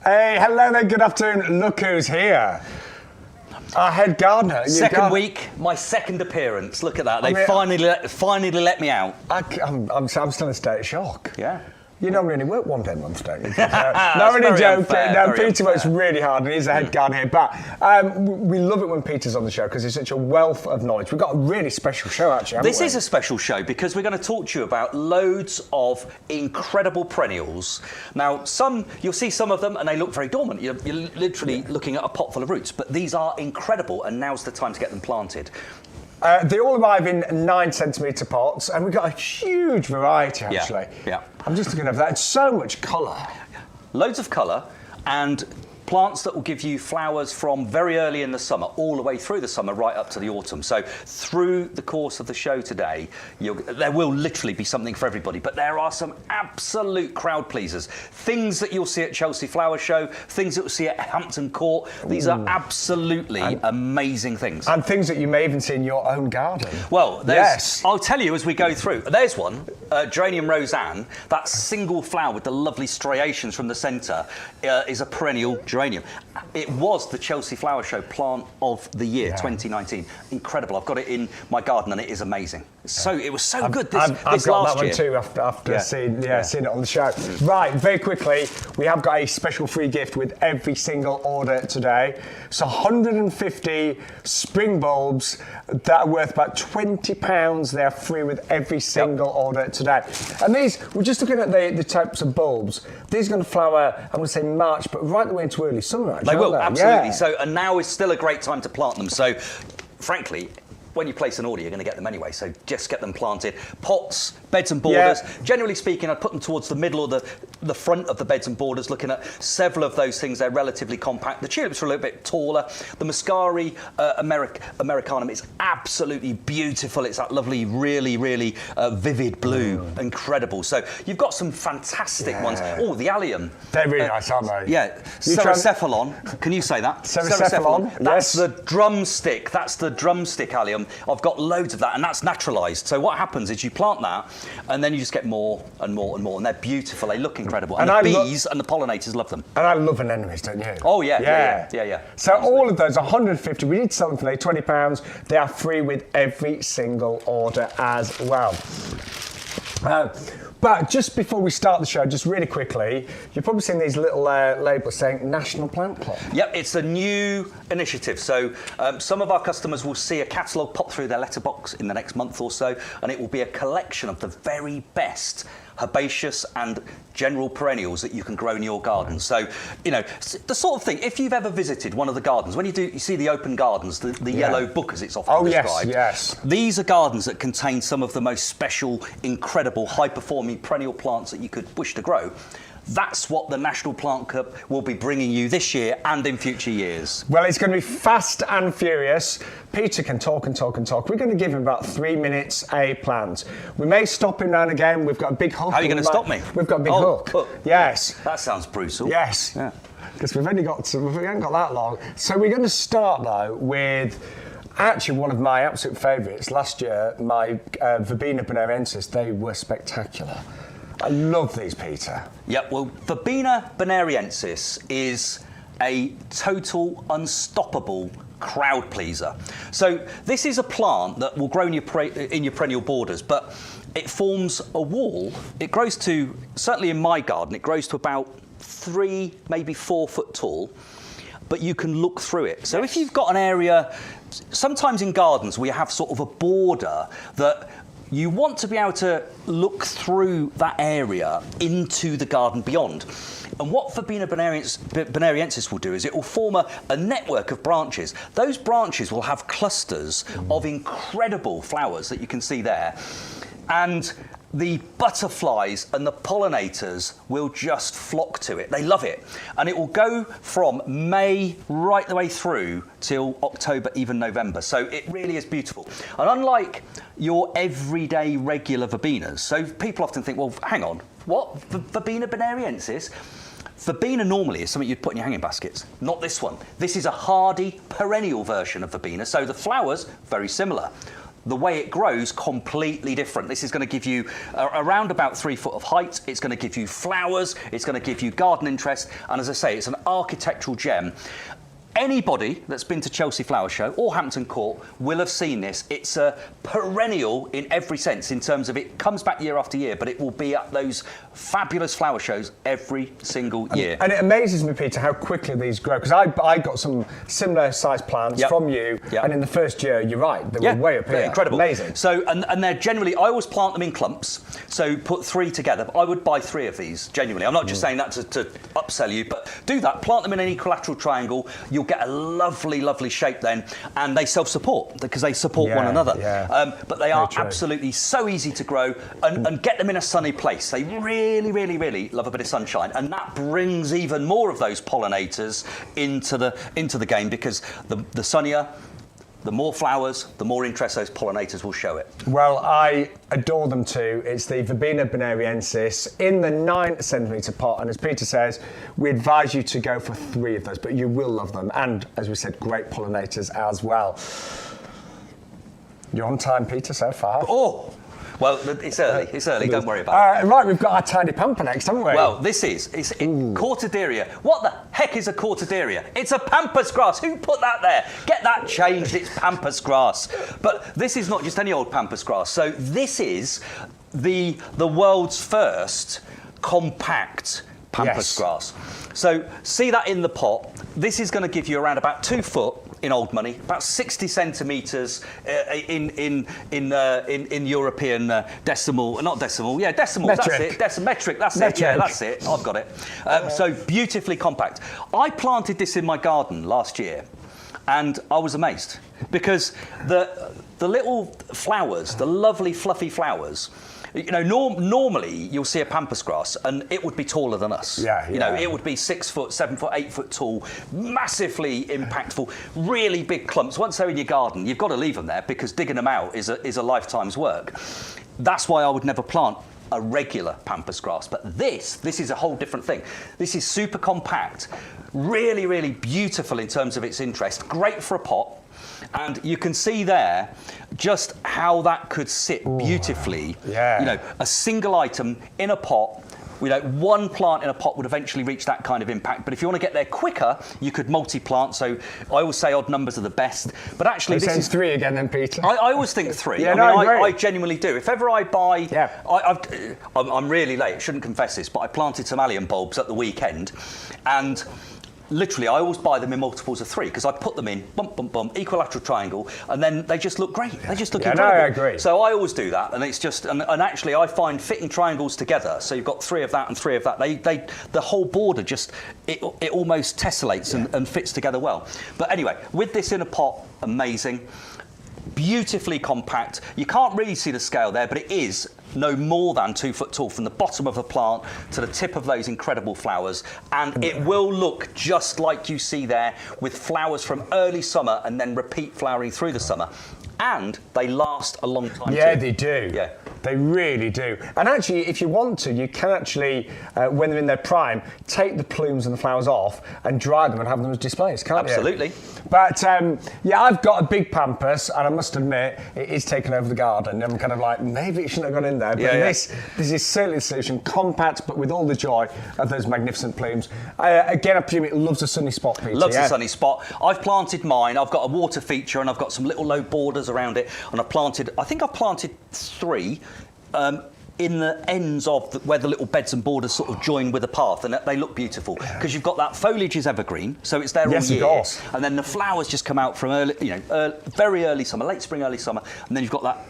Hey, hello there, good afternoon. Look who's here. Our head gardener. Second week, my second appearance. Look at that. They finally let me out. I'm still in a state of shock. Yeah. You normally only work 1 day a month, don't you? No, really joking. No, Peter works really hard and he's the head gardener here. But we love it when Peter's on the show because he's such a wealth of knowledge. We've got a really special show, actually, haven't we? This is a special show because we're going to talk to you about loads of incredible perennials. Now, you'll see some of them and they look very dormant. You're literally looking at a pot full of roots. But these are incredible and now's the time to get them planted. They all arrive in 9cm pots, and we've got a huge variety, actually. Yeah. I'm just looking at that. It's so much colour. Loads of colour, and plants that will give you flowers from very early in the summer, all the way through the summer, right up to the autumn. So through the course of the show today, there will literally be something for everybody, but there are some absolute crowd pleasers. Things that you'll see at Chelsea Flower Show, things that you'll see at Hampton Court. These are absolutely amazing things. And things that you may even see in your own garden. Well, I'll tell you as we go through. There's one, Geranium Rosmarin, that single flower with the lovely striations from the centre is a perennial geranium. It was the Chelsea Flower Show Plant of the Year 2019. Incredible. I've got it in my garden and it is amazing. It was so good this I've got last that year. one too after seeing it on the show. Right, very quickly, we have got a special free gift with every single order today. So 150 spring bulbs that are worth about £20. They're free with every single order today. And these, we're just looking at the types of bulbs. These are going to flower, I'm going to say March, but right the way into early summer, actually. They will, absolutely. Yeah. And now is still a great time to plant them. So, frankly, when you place an order, you're going to get them anyway, so just get them planted. Pots, beds and borders. Yeah. Generally speaking, I'd put them towards the middle or the front of the beds and borders, looking at several of those things. They're relatively compact. The tulips are a little bit taller. The Muscari Americanum is absolutely beautiful. It's that lovely, really, really vivid blue. Incredible. So you've got some fantastic ones. Oh, the allium. They're really nice, aren't they? Yeah. Cerocephalon. Can you say that? Cerocephalon. That's the drumstick. That's the drumstick allium. I've got loads of that, and that's naturalised. So what happens is you plant that, and then you just get more and more and more, and they're beautiful. They look incredible, and the bees and the pollinators love them. And I love anemones, don't you? Oh yeah. So absolutely. All of those 150. We did something for £20. They are free with every single order as well. But just before we start the show, just really quickly, you've probably seen these little labels saying National Plant Club. Yep, it's a new initiative. So some of our customers will see a catalogue pop through their letterbox in the next month or so, and it will be a collection of the very best herbaceous and general perennials that you can grow in your garden. So, you know, the sort of thing, if you've ever visited one of the gardens, when you see the open gardens, the yellow book as it's often described. Yes. These are gardens that contain some of the most special, incredible, high-performing perennial plants that you could wish to grow. That's what the National Plant Cup will be bringing you this year and in future years. Well, it's going to be fast and furious. Peter can talk and talk and talk. We're going to give him about 3 minutes a plant. We may stop him now and again. We've got a big hook. How are you going to stop me? We've got a big hook. Yes. That sounds brutal. Yes. Yeah. Because we haven't got that long. So we're going to start though with actually one of my absolute favourites. Last year, my Verbena bonariensis. They were spectacular. I love these, Peter. Yeah, well, Verbena bonariensis is a total unstoppable crowd pleaser. So this is a plant that will grow in your perennial borders, but it forms a wall. It grows to, certainly in my garden, it grows to about 3, maybe 4 foot tall, but you can look through it. So if you've got an area, sometimes in gardens we have sort of a border that you want to be able to look through that area into the garden beyond. And what Verbena bonariensis will do is it will form a network of branches. Those branches will have clusters of incredible flowers that you can see there. And the butterflies and the pollinators will just flock to it. They love it. And it will go from May right the way through till October, even November. So it really is beautiful. And unlike your everyday regular verbenas, so people often think, well, hang on, what? Verbena bonariensis? Verbena normally is something you'd put in your hanging baskets. Not this one. This is a hardy perennial version of verbena. So the flowers, very similar. the way it grows completely different. This is going to give you around about 3 foot of height. It's going to give you flowers. It's going to give you garden interest. And as I say, it's an architectural gem. Anybody that's been to Chelsea Flower Show or Hampton Court will have seen this. It's a perennial in every sense, in terms of it comes back year after year, but it will be at those fabulous flower shows every single year. And it amazes me, Peter, how quickly these grow, because I got some similar sized plants from you, and in the first year, you're right, they were way up here. Incredible. Amazing. So, and they're generally, I always plant them in clumps, so put 3 together. I would buy 3 of these, genuinely. I'm not just saying that to upsell you, but do that, plant them in an equilateral triangle. You'll get a lovely, lovely shape then, and they self-support because they support one another. But they are absolutely so easy to grow, and get them in a sunny place. They really, really, really love a bit of sunshine, and that brings even more of those pollinators into the game, because the sunnier, the more flowers, the more interest those pollinators will show it. Well, I adore them too. It's the Verbena bonariensis in the 9 centimetre pot, and as Peter says, we advise you to go for 3 of those, but you will love them, and as we said, great pollinators as well. You're on time, Peter, so far. Oh! Well, it's early, don't worry about it. Right, we've got our tiny pamper next, haven't we? Well, it's Cortaderia. What the heck is a Cortaderia? It's a pampas grass. Who put that there? Get that changed, it's pampas grass. But this is not just any old pampas grass. So this is the world's first compact pampas grass. So see that in the pot. This is going to give you around about 2 foot in old money, about 60 centimetres in European decimal, not decimal, decimal, metric. That's it, metric, that's metric. It, yeah, that's it, I've got it. So beautifully compact. I planted this in my garden last year, and I was amazed, because the little flowers, the lovely fluffy flowers, you know, normally you'll see a pampas grass and it would be taller than us. You know, it would be 6 foot, 7 foot, 8 foot tall, massively impactful, really big clumps. Once they're in your garden, you've got to leave them there, because digging them out is a lifetime's work. That's why I would never plant a regular pampas grass. But this is a whole different thing. This is super compact, really, really beautiful in terms of its interest, great for a pot. And you can see there just how that could sit beautifully. You know, a single item in a pot. You know, one plant in a pot would eventually reach that kind of impact. But if you want to get there quicker, you could multi-plant. So I always say odd numbers are the best. But actually, this is 3 again, then, Peter. I always think 3. I genuinely do. If ever I buy, I'm really late. Shouldn't confess this, but I planted some allium bulbs at the weekend, and literally, I always buy them in multiples of 3, because I put them in, bump, bump, bump, equilateral triangle, and then they just look great. They just look incredible. I agree. So I always do that, and it's just, and actually I find fitting triangles together, so you've got 3 of that and 3 of that, the whole border just, it almost tessellates and fits together well. But anyway, with this in a pot, amazing. Beautifully compact. You can't really see the scale there, but it is no more than 2 foot tall from the bottom of the plant to the tip of those incredible flowers, and it will look just like you see there, with flowers from early summer and then repeat flowering through the summer. And they last a long time too. They do. Yeah. They really do. And actually, if you want to, you can actually, when they're in their prime, take the plumes and the flowers off and dry them and have them as displays, can't you? Absolutely. But I've got a big pampas, and I must admit, it is taking over the garden. I'm kind of like, maybe it shouldn't have gone in there. But this is certainly the solution. Compact, but with all the joy of those magnificent plumes. Again, I presume it loves a sunny spot, Peter. Loves a sunny spot. I've planted mine. I've got a water feature, and I've got some little low borders around it. And I think I've planted 3. In the ends of where the little beds and borders sort of join with a path, and they look beautiful, because you've got that foliage is evergreen, so it's there all year, and then the flowers just come out from very early summer, late spring, early summer, and then you've got that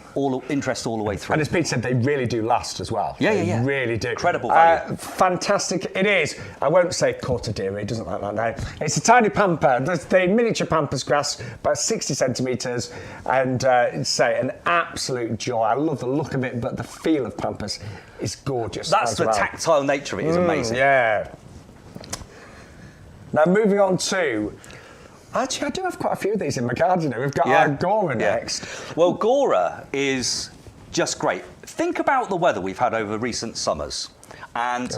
interest all the way through. And as Pete said, they really do last as well. They really do. Incredible value. Fantastic it is. I won't say Cortaderia, it doesn't like that name. It's a tiny pamper. That's the miniature pampas grass, about 60 centimetres, and say an absolute joy. I love the look of it, but the feel of pampas is gorgeous. That's the tactile nature of it is amazing. Yeah. Now moving on to, actually I do have quite a few of these in my garden. We've got our Gora next. Well, Gora is just great. Think about the weather we've had over recent summers, and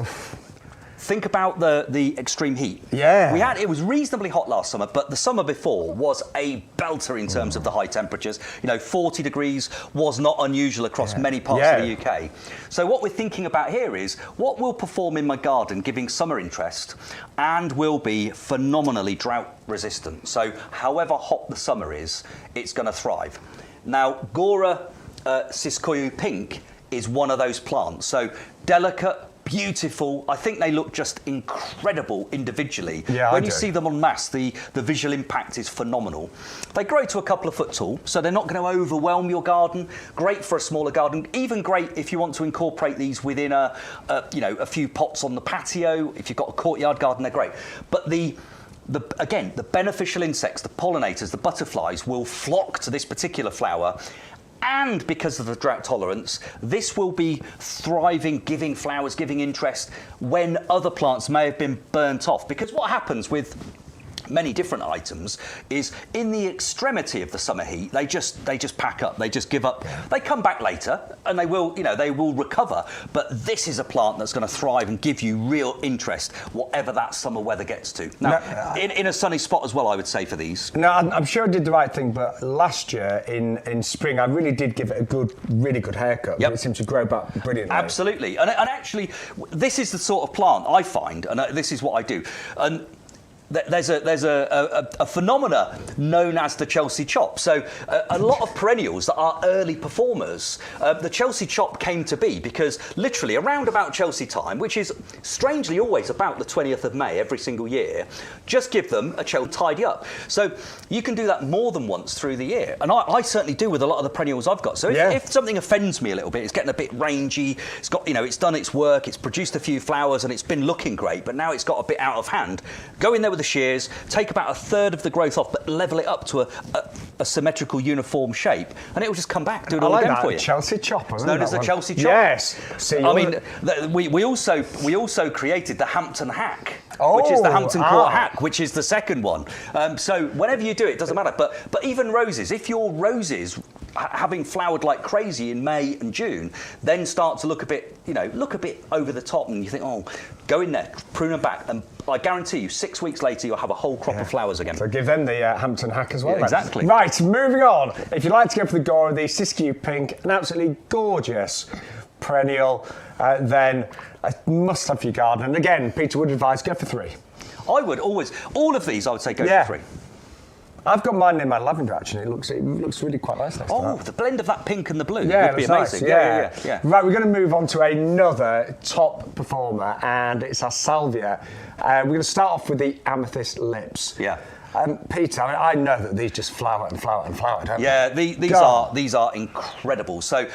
think about the extreme heat. Yeah. It was reasonably hot last summer, but the summer before was a belter in terms of the high temperatures. 40 degrees was not unusual across many parts of the UK. So what we're thinking about here is what will perform in my garden, giving summer interest, and will be phenomenally drought resistant. So however hot the summer is, it's going to thrive. Now, Gora Siskoyu Pink is one of those plants. So delicate, beautiful. I think they look just incredible individually. Yeah, when you see them en masse, the visual impact is phenomenal. They grow to a couple of foot tall, so they're not going to overwhelm your garden. Great for a smaller garden. Even great if you want to incorporate these within a few pots on the patio. If you've got a courtyard garden, they're great. But again, the beneficial insects, the pollinators, the butterflies will flock to this particular flower. And because of the drought tolerance, this will be thriving, giving flowers, giving interest when other plants may have been burnt off. Because what happens with many different items is in the extremity of the summer heat, they just pack up, they just give up. They come back later and they will recover. But this is a plant that's going to thrive and give you real interest, whatever that summer weather gets to. Now, in a sunny spot as well, I would say for these. No, I'm sure I did the right thing, but last year in spring, I really did give it a really good haircut. Yep. It seemed to grow back brilliantly. Absolutely. And actually, this is the sort of plant I find, and this is what I do. And there's a phenomena known as the Chelsea chop. So a lot of perennials that are early performers, the Chelsea chop came to be because literally around about Chelsea time, which is strangely always about the 20th of May every single year, just give them a Chelsea tidy up. So you can do that more than once through the year. And I certainly do with a lot of the perennials I've got. So if something offends me a little bit, it's getting a bit rangy, it's got, it's done its work, it's produced a few flowers and it's been looking great, but now it's got a bit out of hand, go in there with the shears, take about a third of the growth off, but level it up to a symmetrical, uniform shape, and it will just come back, do it all again for you. Chelsea chop, it's known as the Chelsea chop. Yes. See, we also created the Hampton hack, which is the Hampton Court hack, which is the second one. So whenever you do it, it doesn't matter. But even roses, if your roses having flowered like crazy in May and June, then start to look a bit over the top, and you think, go in there, prune them back, and I guarantee you, 6 weeks later, you'll have a whole crop of flowers again. So give them the Hampton hack as well. Yeah, exactly. Right, moving on. If you'd like to go for the Gora, the Siskiyou Pink, an absolutely gorgeous perennial, then a must-have for your garden. And again, Peter would advise go for 3. I would always, all of these, I would say go for 3. I've got mine in my lavender actually. It looks really quite nice next to that. The blend of that pink and the blue would be amazing. Nice. Yeah. Right, we're going to move on to another top performer, and it's our Salvia. We're going to start off with the Amethyst lips. Yeah. Peter, I know that these just flower and flower and flower, don't they? Yeah, these are incredible. So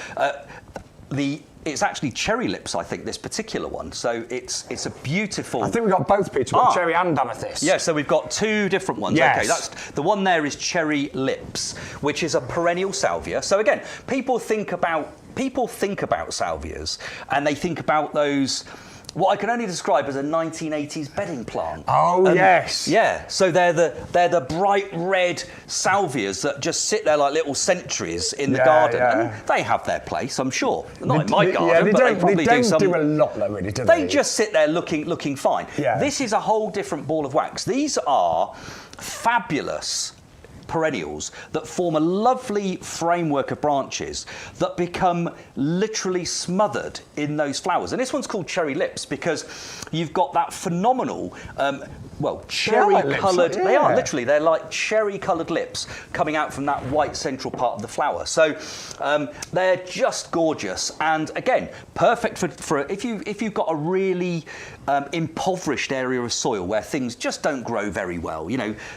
it's actually cherry lips, I think, this particular one. So it's a beautiful... I think we've got both, Peter. We've got cherry and amethyst. Yeah, so we've got 2 different ones. Yes. Okay, that's the one there is cherry lips, which is a perennial salvia. So again, people think about salvias, and they think about those... what I can only describe as a 1980s bedding plant. Yes. Yeah, so they're the bright red salvias that just sit there like little sentries in the garden. And they have their place, I'm sure. Not in my garden, but they probably do some. They don't do a lot though, really, do they? They just sit there looking fine. Yeah. This is a whole different ball of wax. These are fabulous perennials that form a lovely framework of branches that become literally smothered in those flowers. And this one's called cherry lips because you've got that phenomenal, cherry-coloured... They are, literally. They're like cherry-coloured lips coming out from that white central part of the flower. So they're just gorgeous. And again, perfect for if you've got a really impoverished area of soil where things just don't grow very well.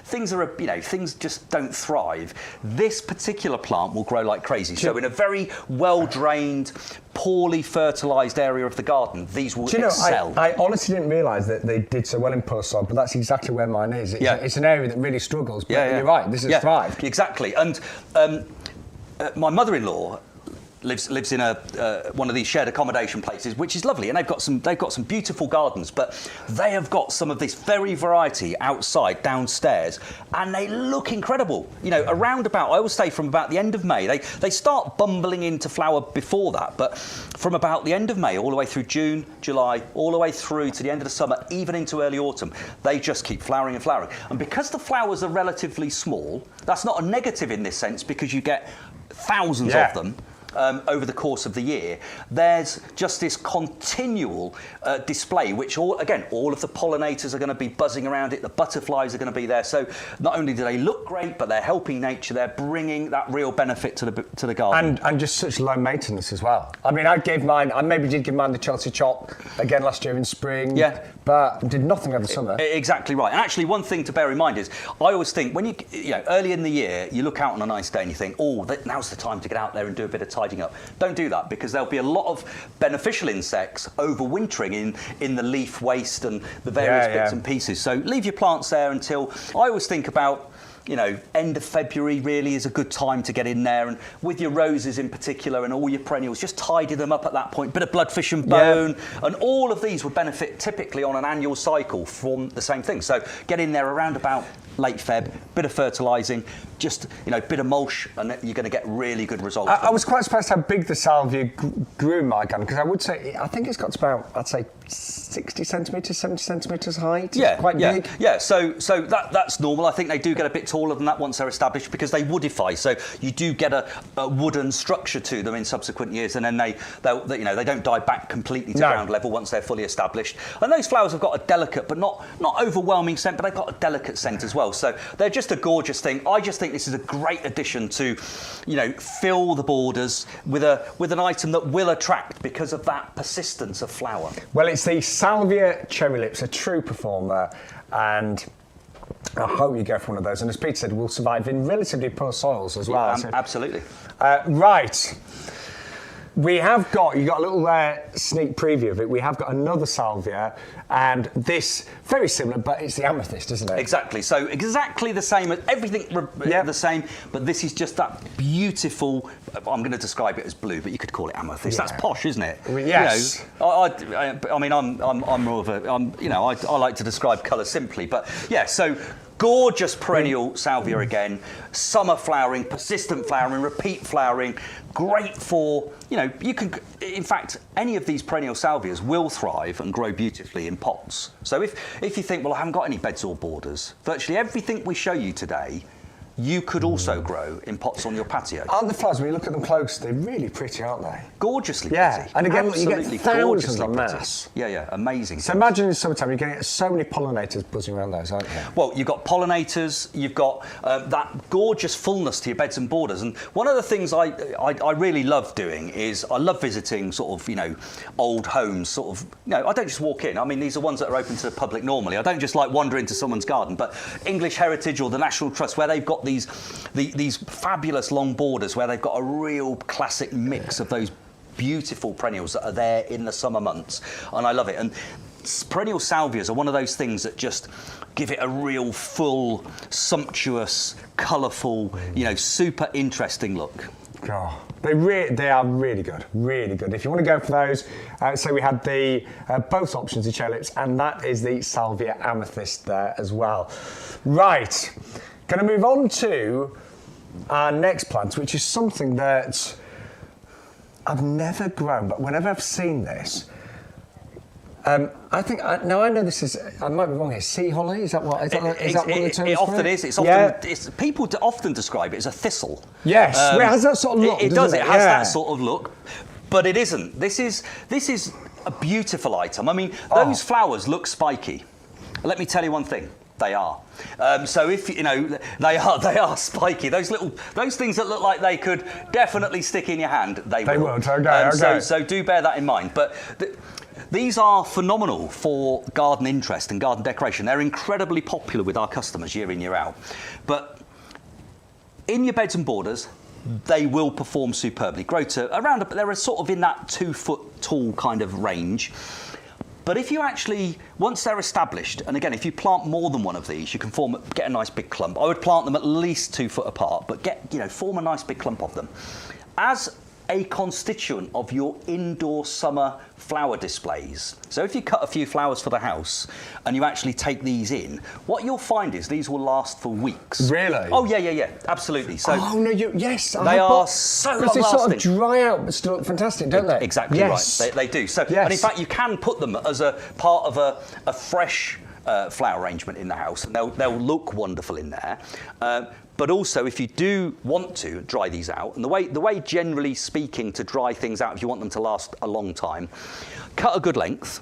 Things just don't thrive. This particular plant will grow like crazy. So in a very well-drained, poorly fertilised area of the garden, these will excel. I honestly didn't realise that they did so well in poor soil, but that's exactly where mine is. It's an area that really struggles, but you're right, this is thrive. Exactly. And my mother-in-law lives in a one of these shared accommodation places, which is lovely, and they've got some beautiful gardens, but they have got some of this very variety outside downstairs, and they look incredible. You know, around about, I always say from about the end of May, they start bumbling into flower before that, but from about the end of May all the way through June, July, all the way through to the end of the summer, even into early autumn, they just keep flowering and flowering. And because the flowers are relatively small, that's not a negative in this sense, because you get thousands of them over the course of the year. There's just this continual display, which all of the pollinators are going to be buzzing around it, the butterflies are going to be there. So not only do they look great, but they're helping nature, they're bringing that real benefit to the garden. And just such low maintenance as well. I mean, I maybe did give mine the Chelsea chop again last year in spring, but did nothing over the summer. Exactly right. And actually, one thing to bear in mind is, I always think when you early in the year, you look out on a nice day and you think, now's the time to get out there and do a bit of tidying up. Don't do that, because there'll be a lot of beneficial insects overwintering in the leaf waste and the various bits and pieces. So leave your plants there until, I always think about, end of February really is a good time to get in there, and with your roses in particular and all your perennials, just tidy them up at that point. Bit of bloodfish and bone, and all of these would benefit typically on an annual cycle from the same thing. So get in there around about late Feb, bit of fertilising, just bit of mulch, and you're going to get really good results. I was quite surprised how big the salvia grew in my garden, because I would say, I think it's got to about, I'd say 60 centimetres, 70 centimetres height. It's quite big. Yeah, so that's normal. I think they do get a bit taller than that once they're established, because they woodify, so you do get a wooden structure to them in subsequent years, and then they don't die back completely to ground level once they're fully established. And those flowers have got a delicate, but not overwhelming scent, but they've got a delicate scent as well. So they're just a gorgeous thing. I just think this is a great addition to, fill the borders with an item that will attract because of that persistence of flower. Well, it's the Salvia Cherry Lips, a true performer, and I hope you go for one of those. And as Peter said, will survive in relatively poor soils as well. Absolutely. Right. We have got, you got a little sneak preview of it. We have got another salvia, and this, very similar, but it's the amethyst, isn't it? Exactly. So exactly the same, everything the same, but this is just that beautiful, I'm going to describe it as blue, but you could call it amethyst. That's posh, isn't it? Yes. I mean, I'm more of a, I like to describe colour simply, but yeah, so gorgeous perennial salvia again, summer flowering, persistent flowering, repeat flowering, great for, you can, in fact, any of these perennial salvias will thrive and grow beautifully in pots. So if you think, well, I haven't got any beds or borders, virtually everything we show you today, you could also grow in pots on your patio. Aren't the flowers, when you look at them close, they're really pretty, aren't they? Gorgeously pretty. And again, you get thousands of mass. Yeah, amazing. So imagine in summertime, you're getting so many pollinators buzzing around those, aren't you? Well, you've got pollinators, you've got that gorgeous fullness to your beds and borders. And one of the things I really love doing is I love visiting sort of, old homes, sort of, I don't just walk in. I mean, these are ones that are open to the public normally. I don't just like wander into someone's garden, but English Heritage or the National Trust, where they've got these fabulous long borders where they've got a real classic mix of those beautiful perennials that are there in the summer months, and I love it. And perennial salvias are one of those things that just give it a real full, sumptuous, colourful, super interesting look. Oh, they are really good, really good. If you want to go for those, so we had the both options, the cherry lips, and that is the Salvia Amethyst there as well. Right. Going to move on to our next plant, which is something that I've never grown, but whenever I've seen this, I think now I know this is. I might be wrong here. Sea holly, is that what? Is that one of the terms? It often is. It's often. People often describe it as a thistle. Yes, it has that sort of look. It does. It has that sort of look, but it isn't. This is a beautiful item. I mean, those flowers look spiky. Let me tell you one thing. They are. So if they are spiky. Those things that look like they could definitely stick in your hand. They will. Okay. So do bear that in mind. But these are phenomenal for garden interest and garden decoration. They're incredibly popular with our customers year in, year out. But in your beds and borders, they will perform superbly. Grow to around. They're sort of in that 2 foot tall kind of range. But if you actually, once they're established, and again, if you plant more than one of these, you can get a nice big clump. I would plant them at least 2 foot apart, but form a nice big clump of them. As a constituent of your indoor summer flower displays. So if you cut a few flowers for the house and you actually take these in, what you'll find is these will last for weeks. Really? Oh yeah, absolutely. So oh no, yes, they are so long lasting. They sort of dry out, but still look fantastic, don't they? Exactly yes. right. They do. So, yes. And in fact, you can put them as a part of a fresh flower arrangement in the house, and they'll look wonderful in there. But also, if you do want to dry these out, and the way generally speaking to dry things out, if you want them to last a long time, cut a good length.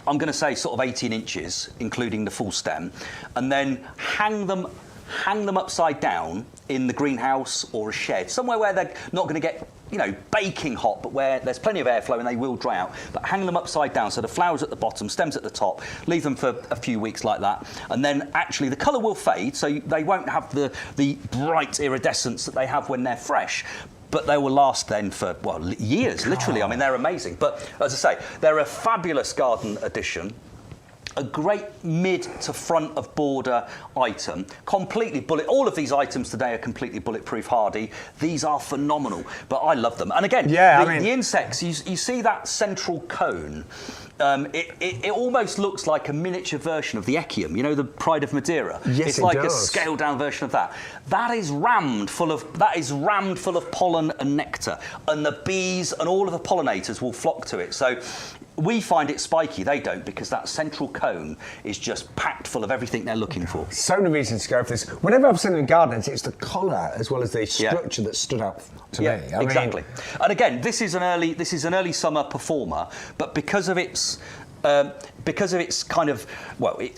I'm going to say sort of 18 inches, including the full stem, and then hang them upside down in the greenhouse or a shed, somewhere where they're not going to get, baking hot, but where there's plenty of airflow and they will dry out. But hang them upside down, so the flowers at the bottom, stems at the top, leave them for a few weeks like that, and then actually the colour will fade, so they won't have the bright iridescence that they have when they're fresh. But they will last then for, years, literally. I mean, they're amazing. But as I say, they're a fabulous garden addition. A great mid to front of border item, completely all of these items today are completely bulletproof hardy. These are phenomenal, but I love them. And again, the insects, you see that central cone. It almost looks like a miniature version of the Echium, the Pride of Madeira. Yes, it's like does. a scaled down version of that. That is rammed full of pollen and nectar, and the bees and all of the pollinators will flock to it. So we find it spiky, they don't, because that central cone is just packed full of everything they're looking for. So many reasons to go for this. Whenever I've seen in gardens, it's the colour as well as the structure that stood out to me. Exactly. And again, this is an early summer performer, but because of its kind of,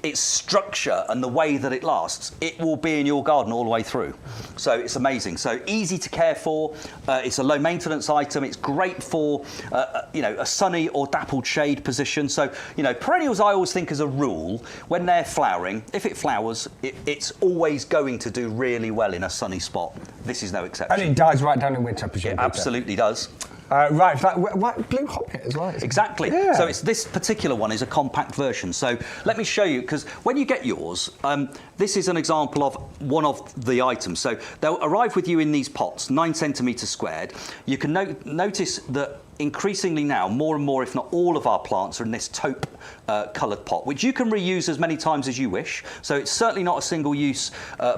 its structure and the way that it lasts, it will be in your garden all the way through. So it's amazing. So easy to care for. It's a low maintenance item. It's great for, a sunny or dappled shade position. So, perennials I always think as a rule, when they're flowering, if it flowers, it's always going to do really well in a sunny spot. This is no exception. And it dies right down in winter, presumably. It absolutely does. Right, white blue hoppet as well. Exactly. Yeah. So this particular one is a compact version. So let me show you, because when you get yours, this is an example of one of the items. So they'll arrive with you in these pots, 9 centimetres squared. You can notice that increasingly now, more and more, if not all of our plants are in this taupe coloured pot, which you can reuse as many times as you wish. So it's certainly not a single-use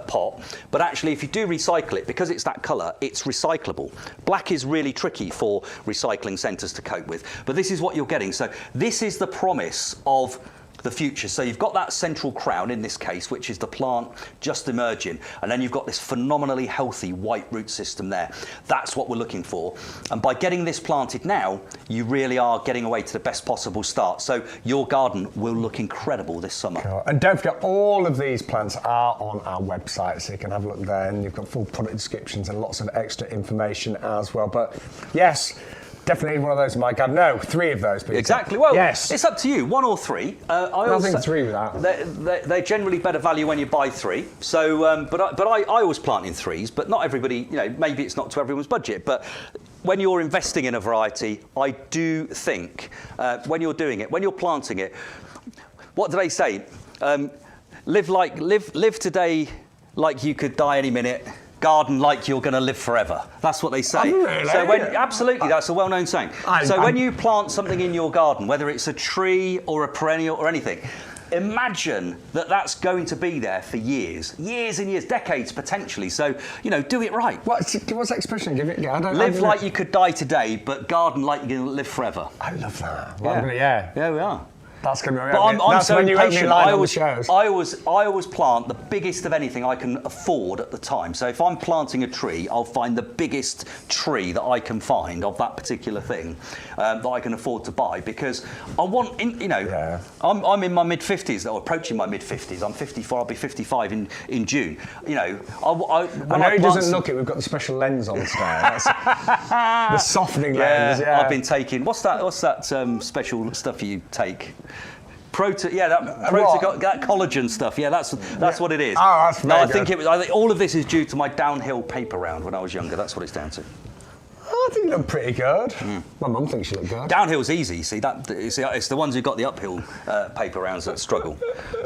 pot, but actually if you do recycle it, because it's that colour, it's recyclable. Black is really tricky for recycling centres to cope with, but this is what you're getting. So this is the promise of the future. So you've got that central crown in this case, which is the plant just emerging, and then you've got this phenomenally healthy white root system there. That's what we're looking for, and by getting this planted now, you really are getting away to the best possible start. So your garden will look incredible this summer. Cool. And don't forget, all of these plants are on our website, so you can have a look there, and you've got full product descriptions and lots of extra information as well. But yes, definitely one of those in my garden. No, 3 of those, Peter. Exactly. Well, yes. It's up to you. 1 or 3. I think 3 with that. They're generally better value when you buy 3. So, but I always plant in 3s. But not everybody. Maybe it's not to everyone's budget. But when you're investing in a variety, I do think when you're doing it, when you're planting it, what do they say? Live today like you could die any minute. Garden like you're going to live forever. That's what they say. Oh, really? So absolutely, that's a well-known saying. When you plant something in your garden, whether it's a tree or a perennial or anything, imagine that that's going to be there for years and years, decades potentially. So, do it right. What's that expression? Live like you could die today, but garden like you're going to live forever. I love that. Yeah, we are. That's going to be. But I'm so impatient. I always plant the biggest of anything I can afford at the time. So if I'm planting a tree, I'll find the biggest tree that I can find of that particular thing that I can afford to buy, because I want, I'm in my mid-50s, or approaching my mid-50s. I'm 54. I'll be 55 in June. I know he doesn't look it. We've got the special lens on today. That's the softening lens. Yeah. I've been taking. What's that special stuff you take? That collagen stuff. Yeah, that's what it is. Oh, that's very good. I think all of this is due to my downhill paper round when I was younger. That's what it's down to. I think you look pretty good. My mum thinks you look good. Downhill's easy. It's the ones who got the uphill paper rounds that struggle.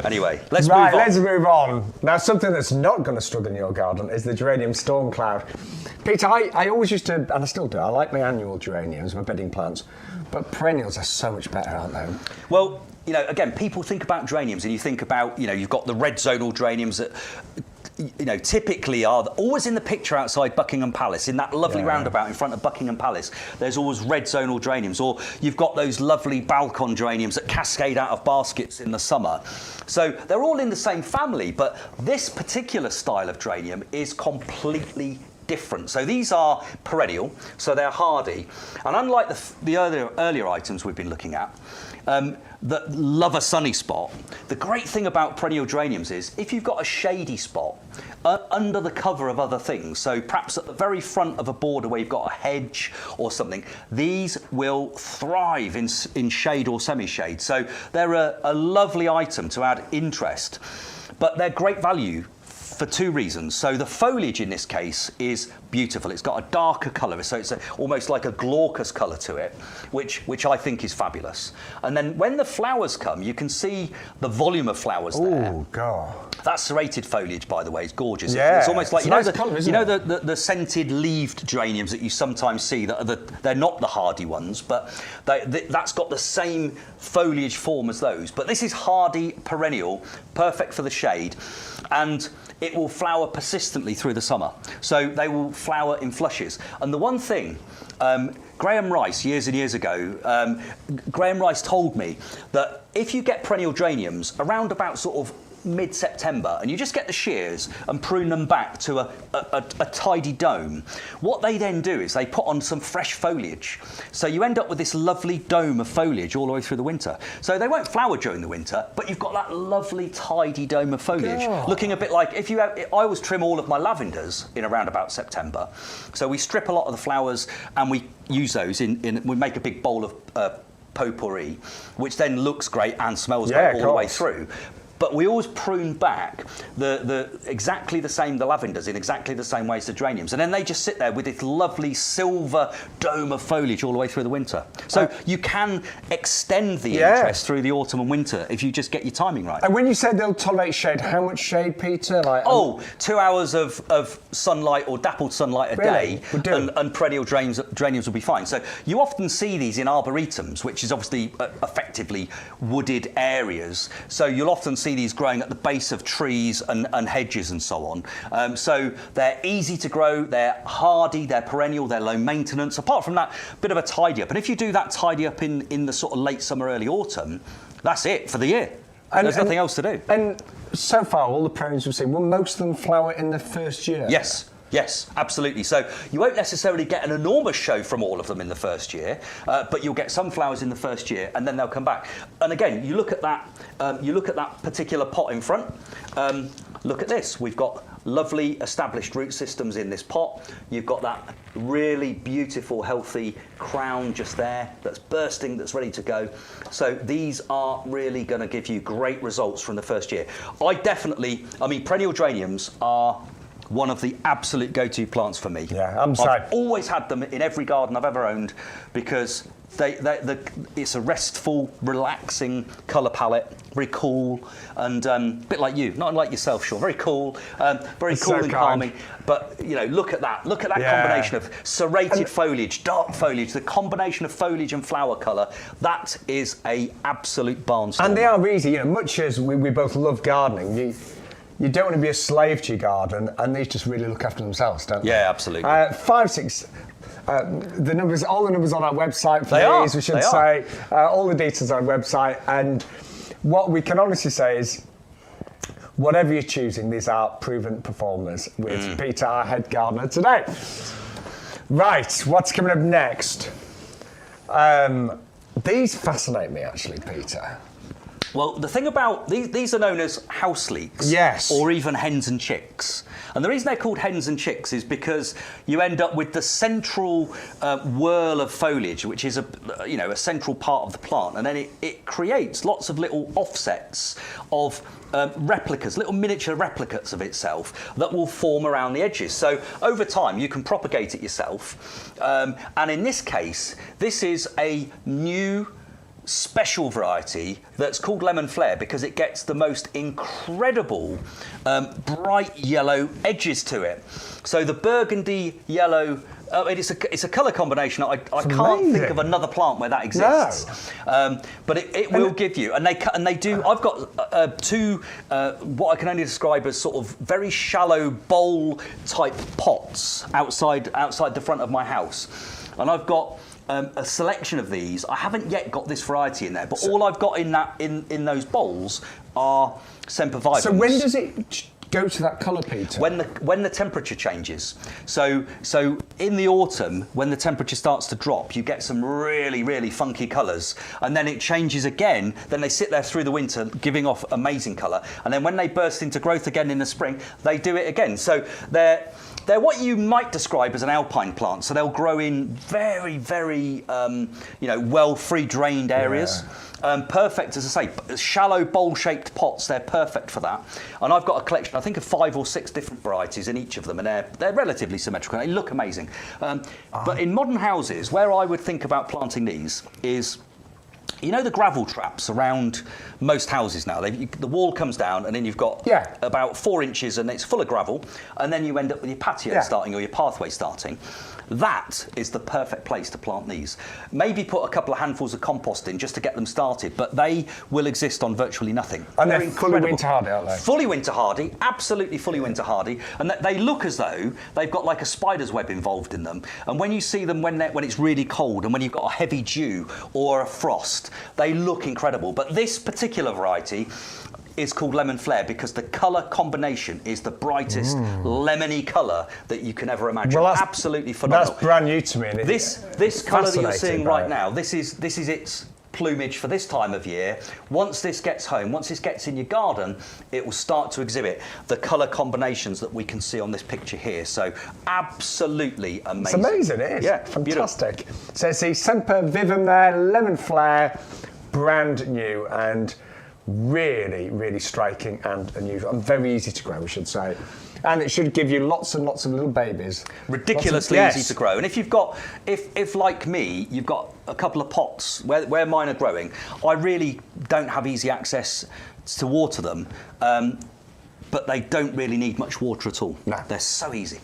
Anyway, let's move on. Let's move on. Now, something that's not going to struggle in your garden is the Geranium Storm Cloud. Peter, I always used to, and I still do, I like my annual geraniums, my bedding plants, but perennials are so much better, aren't they? Well, you know, again, people think about geraniums and you think about, you know, you've got the red zonal geraniums that, you know, typically are always in the picture outside Buckingham Palace, in that lovely roundabout in front of Buckingham Palace. There's always red zonal geraniums, or you've got those lovely balcon geraniums that cascade out of baskets in the summer. So they're all in the same family, but this particular style of geranium is completely different. So these are perennial, so they're hardy, and unlike the earlier items we've been looking at, that love a sunny spot, the great thing about perennial geraniums is if you've got a shady spot under the cover of other things, so perhaps at the very front of a border where you've got a hedge or something, these will thrive in shade or semi-shade. So they're a lovely item to add interest, but they're great value for two reasons. So the foliage in this case is beautiful. It's got a darker colour, so it's almost like a glaucous colour to it, which I think is fabulous. And then when the flowers come, you can see the volume of flowers there. Oh, God. That serrated foliage, by the way, is gorgeous. Yeah. It's almost like, It's a nice colour, isn't it? the scented leaved geraniums that you sometimes see, they're not the hardy ones, but that's got the same foliage form as those. But this is hardy, perennial, perfect for the shade, and it will flower persistently through the summer. So they will flower in flushes. And the one thing, Graham Rice, years and years ago, Graham Rice told me that if you get perennial geraniums around about sort of mid-September and you just get the shears and prune them back to a tidy dome, what they then do is they put on some fresh foliage. So you end up with this lovely dome of foliage all the way through the winter. So they won't flower during the winter, but you've got that lovely tidy dome of foliage, looking a bit like I always trim all of my lavenders in around about September. So we strip a lot of the flowers and we use those we make a big bowl of potpourri, which then looks great and smells great all the way through. But we always prune back exactly the same, the lavenders in exactly the same way as the geraniums. And then they just sit there with this lovely silver dome of foliage all the way through the winter. So you can extend the interest through the autumn and winter if you just get your timing right. And when you said they'll tolerate shade, how much shade, Peter? 2 hours of sunlight or dappled sunlight a day, and perennial geraniums will be fine. So you often see these in arboretums, which is obviously effectively wooded areas. So you'll often see these growing at the base of trees and hedges and so on. So they're easy to grow, they're hardy, they're perennial, they're low maintenance. Apart from that, bit of a tidy up. And if you do that tidy up in the sort of late summer, early autumn, that's it for the year. There's nothing else to do. And so far, all the perennials we've seen, will most of them flower in the first year? Yes, absolutely. So you won't necessarily get an enormous show from all of them in the first year, but you'll get some flowers in the first year, and then they'll come back. And again, you look at that particular pot in front. Look at this. We've got lovely established root systems in this pot. You've got that really beautiful, healthy crown just there that's bursting, that's ready to go. So these are really going to give you great results from the first year. Perennial geraniums are one of the absolute go-to plants for me. Yeah, I've always had them in every garden I've ever owned because it's a restful, relaxing colour palette, very cool, and a bit like you, not unlike yourself, Shaun. Very cool, very cool and calming. But look at that combination of serrated foliage, dark foliage, the combination of foliage and flower colour. That is a absolute barnstormer. And they are easy. Much as we both love gardening, you don't want to be a slave to your garden, and these just really look after themselves, don't they? Yeah, absolutely. 5, 6. The numbers, all the numbers on our website for these, we should say. All the details on our website. And what we can honestly say is, whatever you're choosing, these are proven performers with Peter, our head gardener today. Right, what's coming up next? These fascinate me, actually, Peter. Well, the thing about these are known as house leeks, or even hens and chicks. And the reason they're called hens and chicks is because you end up with the central whirl of foliage, which is a central part of the plant, and then it creates lots of little offsets of replicas, little miniature replicates of itself that will form around the edges. So over time, you can propagate it yourself. And in this case, this is a new special variety that's called Lemon Flare because it gets the most incredible bright yellow edges to it. So the burgundy yellow, it's a colour combination. I can't think of another plant where that exists. No. But it will give you, and they do. I've got two what I can only describe as sort of very shallow bowl type pots outside the front of my house, and I've got a selection of these. I haven't yet got this variety in there, but all I've got in those bowls are sempervivums. So when does it go to that colour, Peter? When the temperature changes. So in the autumn, when the temperature starts to drop, you get some really, really funky colours, and then it changes again. Then they sit there through the winter, giving off amazing colour, and then when they burst into growth again in the spring, they do it again. So they're what you might describe as an alpine plant. So they'll grow in very, very, well free-drained areas. Yeah. Perfect, as I say, shallow bowl-shaped pots. They're perfect for that. And I've got a collection, I think, of 5 or 6 different varieties in each of them, and they're relatively symmetrical. They look amazing. But in modern houses, where I would think about planting these is, you know, the gravel traps around most houses now. The wall comes down, and then you've got about 4 inches, and it's full of gravel, and then you end up with your patio starting or your pathway starting. That is the perfect place to plant these. Maybe put a couple of handfuls of compost in just to get them started, but they will exist on virtually nothing. And they're fully winter hardy, aren't they? Fully winter hardy, absolutely fully winter hardy, and they look as though they've got like a spider's web involved in them. And when you see them when it's really cold and when you've got a heavy dew or a frost, they look incredible. But this particular variety is called Lemon Flare because the colour combination is the brightest lemony colour that you can ever imagine. Well, absolutely phenomenal. That's brand new to me. This colour that you're seeing right now, this is its plumage for this time of year. Once this gets home, once this gets in your garden, it will start to exhibit the colour combinations that we can see on this picture here. So absolutely amazing. It's amazing, it is. Yeah, fantastic. Beautiful. So it's the sempervivum there, Lemon Flare, brand new and really, really striking and unusual and very easy to grow, we should say. And it should give you lots and lots of little babies. Ridiculously easy to grow. And if you've got, if like me, you've got a couple of pots where mine are growing, I really don't have easy access to water them, but they don't really need much water at all. No. They're so easy.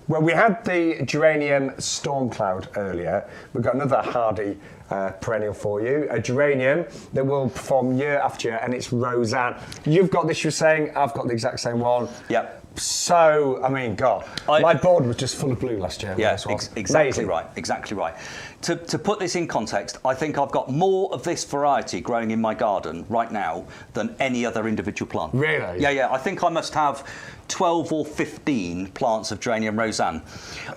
Well, we had the geranium storm cloud earlier. We've got another hardy perennial for you, a geranium that will perform year after year, and it's Roseanne. You've got this, you're saying, I've got the exact same one. Yep. So, I mean, God, my board was just full of blue last year. Yeah, exactly right, exactly right. To put this in context, I think I've got more of this variety growing in my garden right now than any other individual plant. Really? Yeah, I think I must have 12 or 15 plants of Geranium Rosmarin,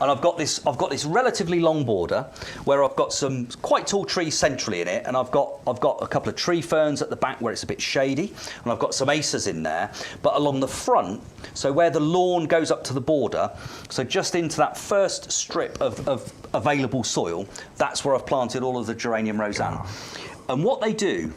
and I've got this relatively long border where I've got some quite tall trees centrally in it, and I've got a couple of tree ferns at the back where it's a bit shady, and I've got some acers in there. But along the front, so where the lawn goes up to the border, so just into that first strip of available soil, that's where I've planted all of the Geranium Rosmarin. And what they do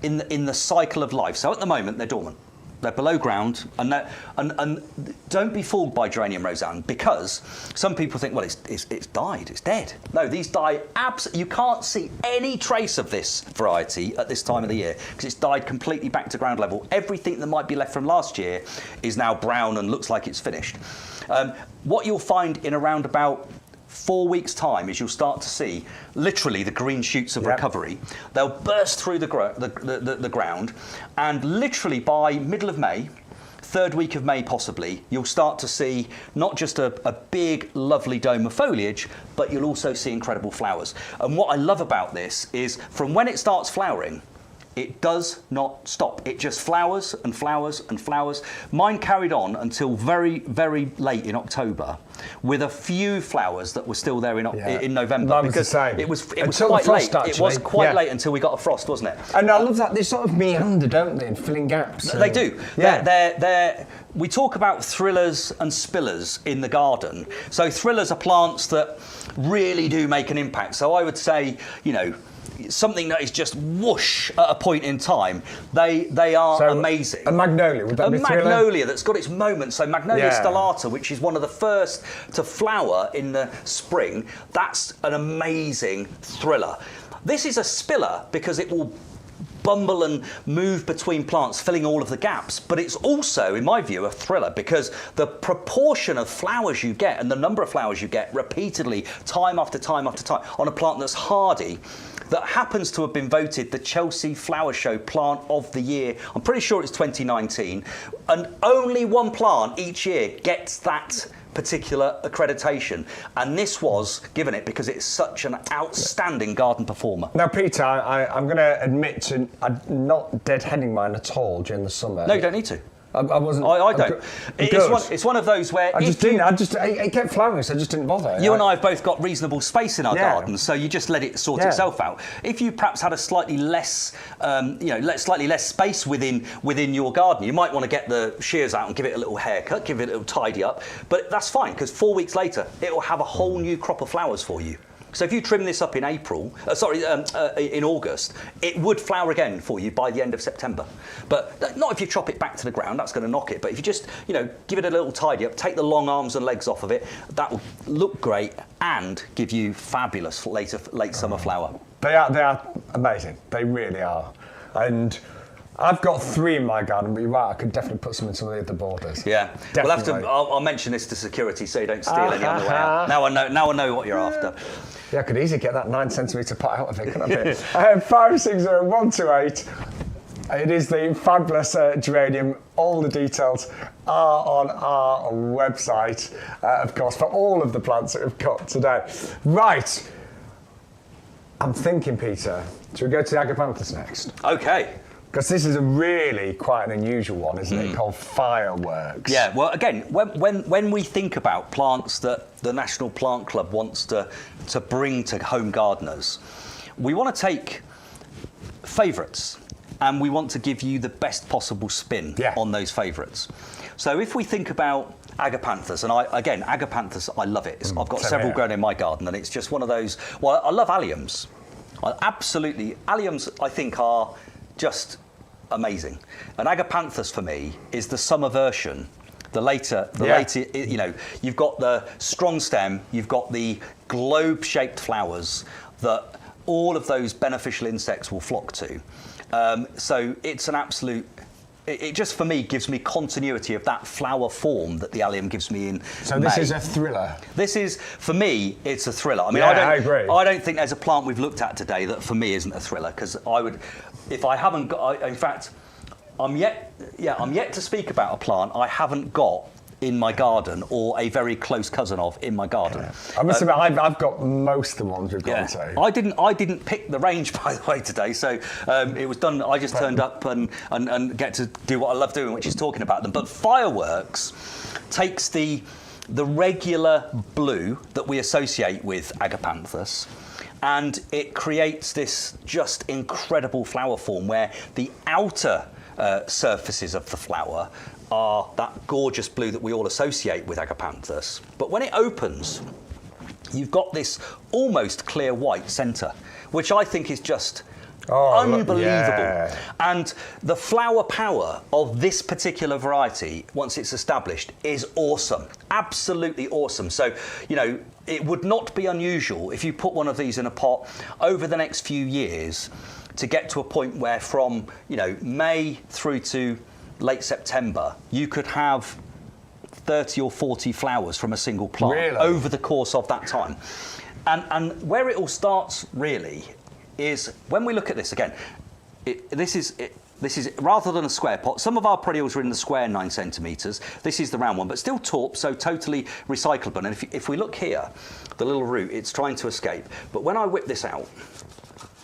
in the cycle of life, so at the moment they're dormant. They're below ground, and don't be fooled by Geranium Rosmarin, because some people think, well, it's died, it's dead. No, these die absolutely. You can't see any trace of this variety at this time of the year because it's died completely back to ground level. Everything that might be left from last year is now brown and looks like it's finished. What you'll find in around about 4 weeks' time is you'll start to see literally the green shoots of recovery. They'll burst through the ground, and literally by middle of May, 3rd week of May possibly, you'll start to see not just a big, lovely dome of foliage, but you'll also see incredible flowers. And what I love about this is from when it starts flowering, it does not stop. It just flowers and flowers and flowers. Mine carried on until very, very late in October, with a few flowers that were still there in November. Because it was quite late. Actually. It was quite late until we got a frost, wasn't it? And I love that they sort of meander, don't they, and filling gaps. They do. Yeah. We talk about thrillers and spillers in the garden. So thrillers are plants that really do make an impact. So I would say, something that is just whoosh at a point in time. They are amazing. A magnolia, would that be thriller? A magnolia that's got its moment. So Magnolia stellata, which is one of the first to flower in the spring, that's an amazing thriller. This is a spiller because it will bumble and move between plants, filling all of the gaps. But it's also, in my view, a thriller because the proportion of flowers you get and the number of flowers you get repeatedly, time after time after time, on a plant that's hardy, that happens to have been voted the Chelsea Flower Show Plant of the Year. I'm pretty sure it's 2019. And only one plant each year gets that particular accreditation, and this was given it because it's such an outstanding garden performer. Now, Peter, I'm going to admit to not deadheading mine at all during the summer. No, you don't need to. I wasn't. I don't. It's one of those where it kept flowering, so I just didn't bother. You and I have both got reasonable space in our garden, so you just let it sort itself out. If you perhaps had a slightly less, slightly less space within your garden, you might want to get the shears out and give it a little haircut, give it a little tidy up. But that's fine because 4 weeks later, it will have a whole new crop of flowers for you. So if you trim this up in in August, it would flower again for you by the end of September. But not if you chop it back to the ground, that's going to knock it. But if you just, give it a little tidy up, take the long arms and legs off of it, that will look great and give you fabulous late summer flower. They are amazing. They really are. And I've got 3 in my garden, but you're right, I could definitely put some in some of the other borders. Yeah, definitely. We'll have to. I'll mention this to security so you don't steal any on the way out. Now I know what you're after. Yeah, I could easily get that 9 centimetre pot out of it, couldn't I? 560128. It is the fabulous geranium. All the details are on our website, of course, for all of the plants that we've got today. Right. I'm thinking, Peter, should we go to the Agapanthus next? Okay. Because this is a really quite an unusual one, isn't it? Called fireworks. Yeah. Well, again, when we think about plants that the National Plant Club wants to bring to home gardeners, we want to take favourites and we want to give you the best possible spin on those favourites. So if we think about Agapanthus, and Agapanthus, I love it. I've got several grown in my garden, and it's just one of those. Well, I love alliums. Alliums, I think, are just amazing. And Agapanthus for me is the summer version. The later, you've got the strong stem, you've got the globe-shaped flowers that all of those beneficial insects will flock to. So it's an absolute. It just, for me, gives me continuity of that flower form that the allium gives me in So this is a thriller? This is, for me, it's a thriller. I mean, I agree. I don't think there's a plant we've looked at today that, for me, isn't a thriller, because I would, if I haven't got, in fact, I'm yet to speak about a plant I haven't got in my garden or a very close cousin of in my garden. I must admit, I've got most of the ones we've got to. I didn't pick the range, by the way, today, so it was done. I just turned up and get to do what I love doing, which is talking about them. But fireworks takes the regular blue that we associate with Agapanthus, and it creates this just incredible flower form where the outer surfaces of the flower are that gorgeous blue that we all associate with Agapanthus. But when it opens, you've got this almost clear white centre, which I think is just unbelievable. Yeah. And the flower power of this particular variety, once it's established, is awesome. Absolutely awesome. So, it would not be unusual if you put one of these in a pot over the next few years to get to a point where from, May through to late September, you could have 30 or 40 flowers from a single plant over the course of that time. And where it all starts really is when we look at this again. This is rather than a square pot. Some of our perennials are in the square 9 centimetres. This is the round one, but still taupe, so totally recyclable. And if we look here, the little root, it's trying to escape. But when I whip this out,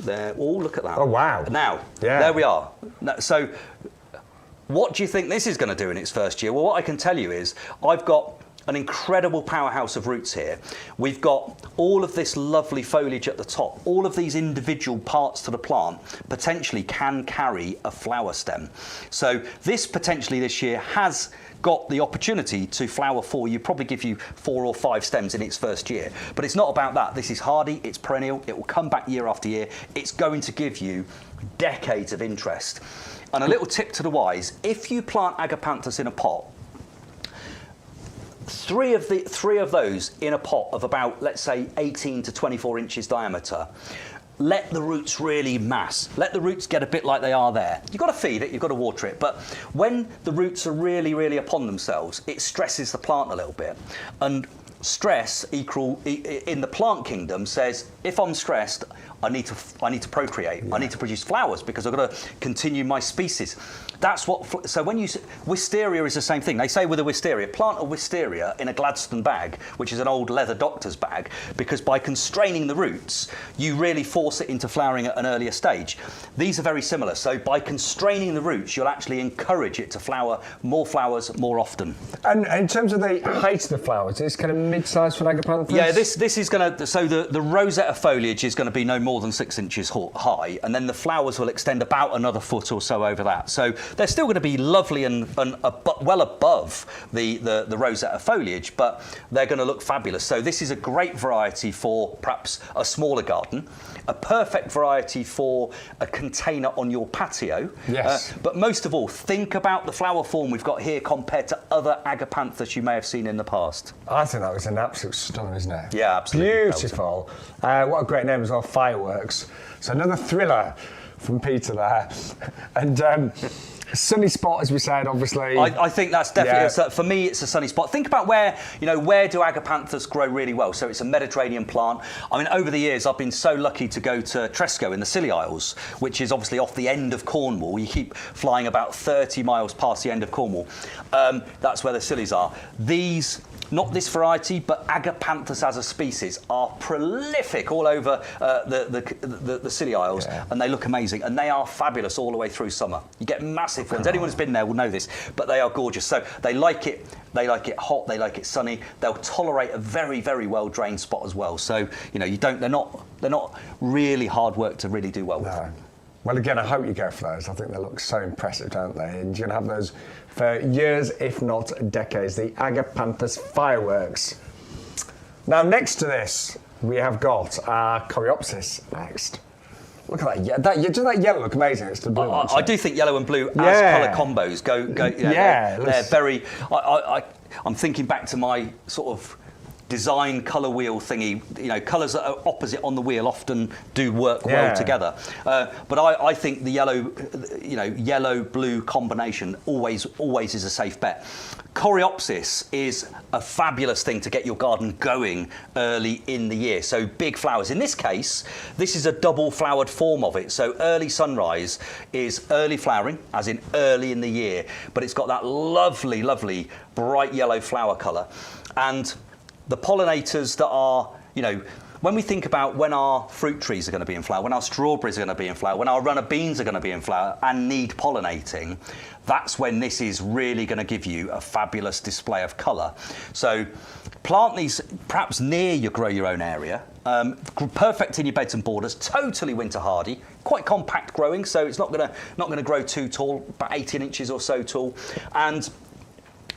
there. Oh, look at that. Oh, wow. Now, there we are. So, what do you think this is going to do in its first year? Well, what I can tell you is I've got an incredible powerhouse of roots here. We've got all of this lovely foliage at the top. All of these individual parts to the plant potentially can carry a flower stem. So this potentially this year has got the opportunity to flower for you, probably give you 4 or 5 stems in its first year. But it's not about that. This is hardy, it's perennial, it will come back year after year. It's going to give you decades of interest. And a little tip to the wise, if you plant Agapanthus in a pot, three of those in a pot of about, let's say, 18 to 24 inches diameter, let the roots really mass. Let the roots get a bit like they are there. You've got to feed it, you've got to water it, but when the roots are really, really upon themselves, it stresses the plant a little bit. And stress in the plant kingdom says, if I'm stressed, I need to procreate. I need to produce flowers because I've got to continue my species. That's what. So when wisteria is the same thing. They say with a wisteria, plant a wisteria in a Gladstone bag, which is an old leather doctor's bag, because by constraining the roots, you really force it into flowering at an earlier stage. These are very similar. So by constraining the roots, you'll actually encourage it to flower more flowers more often. And in terms of the height of the flowers, it's kind of mid-sized for an Agapanthus? Yeah, this is going to. So the rosette foliage is going to be no more than 6 inches high, and then the flowers will extend about another foot or so over that. So they're still going to be lovely and well above the rosette foliage, but they're going to look fabulous. So this is a great variety for perhaps a smaller garden, a perfect variety for a container on your patio. Yes. But most of all, think about the flower form we've got here compared to other Agapanthus you may have seen in the past. I think that was an absolute stunner, isn't it? Yeah, absolutely. Beautiful. What a great name as well, Fireworks. So another thriller from Peter there. And sunny spot, as we said, obviously. I think that's definitely, for me, it's a sunny spot. Think about where do Agapanthus grow really well? So it's a Mediterranean plant. I mean, over the years, I've been so lucky to go to Tresco in the Scilly Isles, which is obviously off the end of Cornwall. You keep flying about 30 miles past the end of Cornwall. That's where the Scillies are. Not this variety, but Agapanthus as a species are prolific all over the Scilly Isles, and they look amazing, and they are fabulous all the way through summer. You get massive ones. Anyone who's been there will know this, but they are gorgeous. So they like it hot, they like it sunny. They'll tolerate a very, very well drained spot as well. So they're not really hard work to really do well with. No. Well, again, I hope you go for those. I think they look so impressive, don't they? And you're going to have those for years, if not decades. The Agapanthus Fireworks. Now, next to this, we have got our Coreopsis next. Look at that. Doesn't that yellow look amazing? It's the blue one. I do think yellow and blue as colour combos go. They're very. I'm thinking back to my sort of design colour wheel thingy. Colours that are opposite on the wheel often do work well together. But I think the yellow-blue combination always is a safe bet. Coreopsis is a fabulous thing to get your garden going early in the year. So big flowers. In this case, this is a double-flowered form of it. So early sunrise is early flowering, as in early in the year. But it's got that lovely, lovely bright yellow flower colour. And the pollinators that are, when we think about when our fruit trees are going to be in flower, when our strawberries are going to be in flower, when our runner beans are going to be in flower and need pollinating, that's when this is really going to give you a fabulous display of colour. So plant these perhaps near your grow your own area. Perfect in your beds and borders, totally winter hardy, quite compact growing, so it's not going to grow too tall, about 18 inches or so tall, and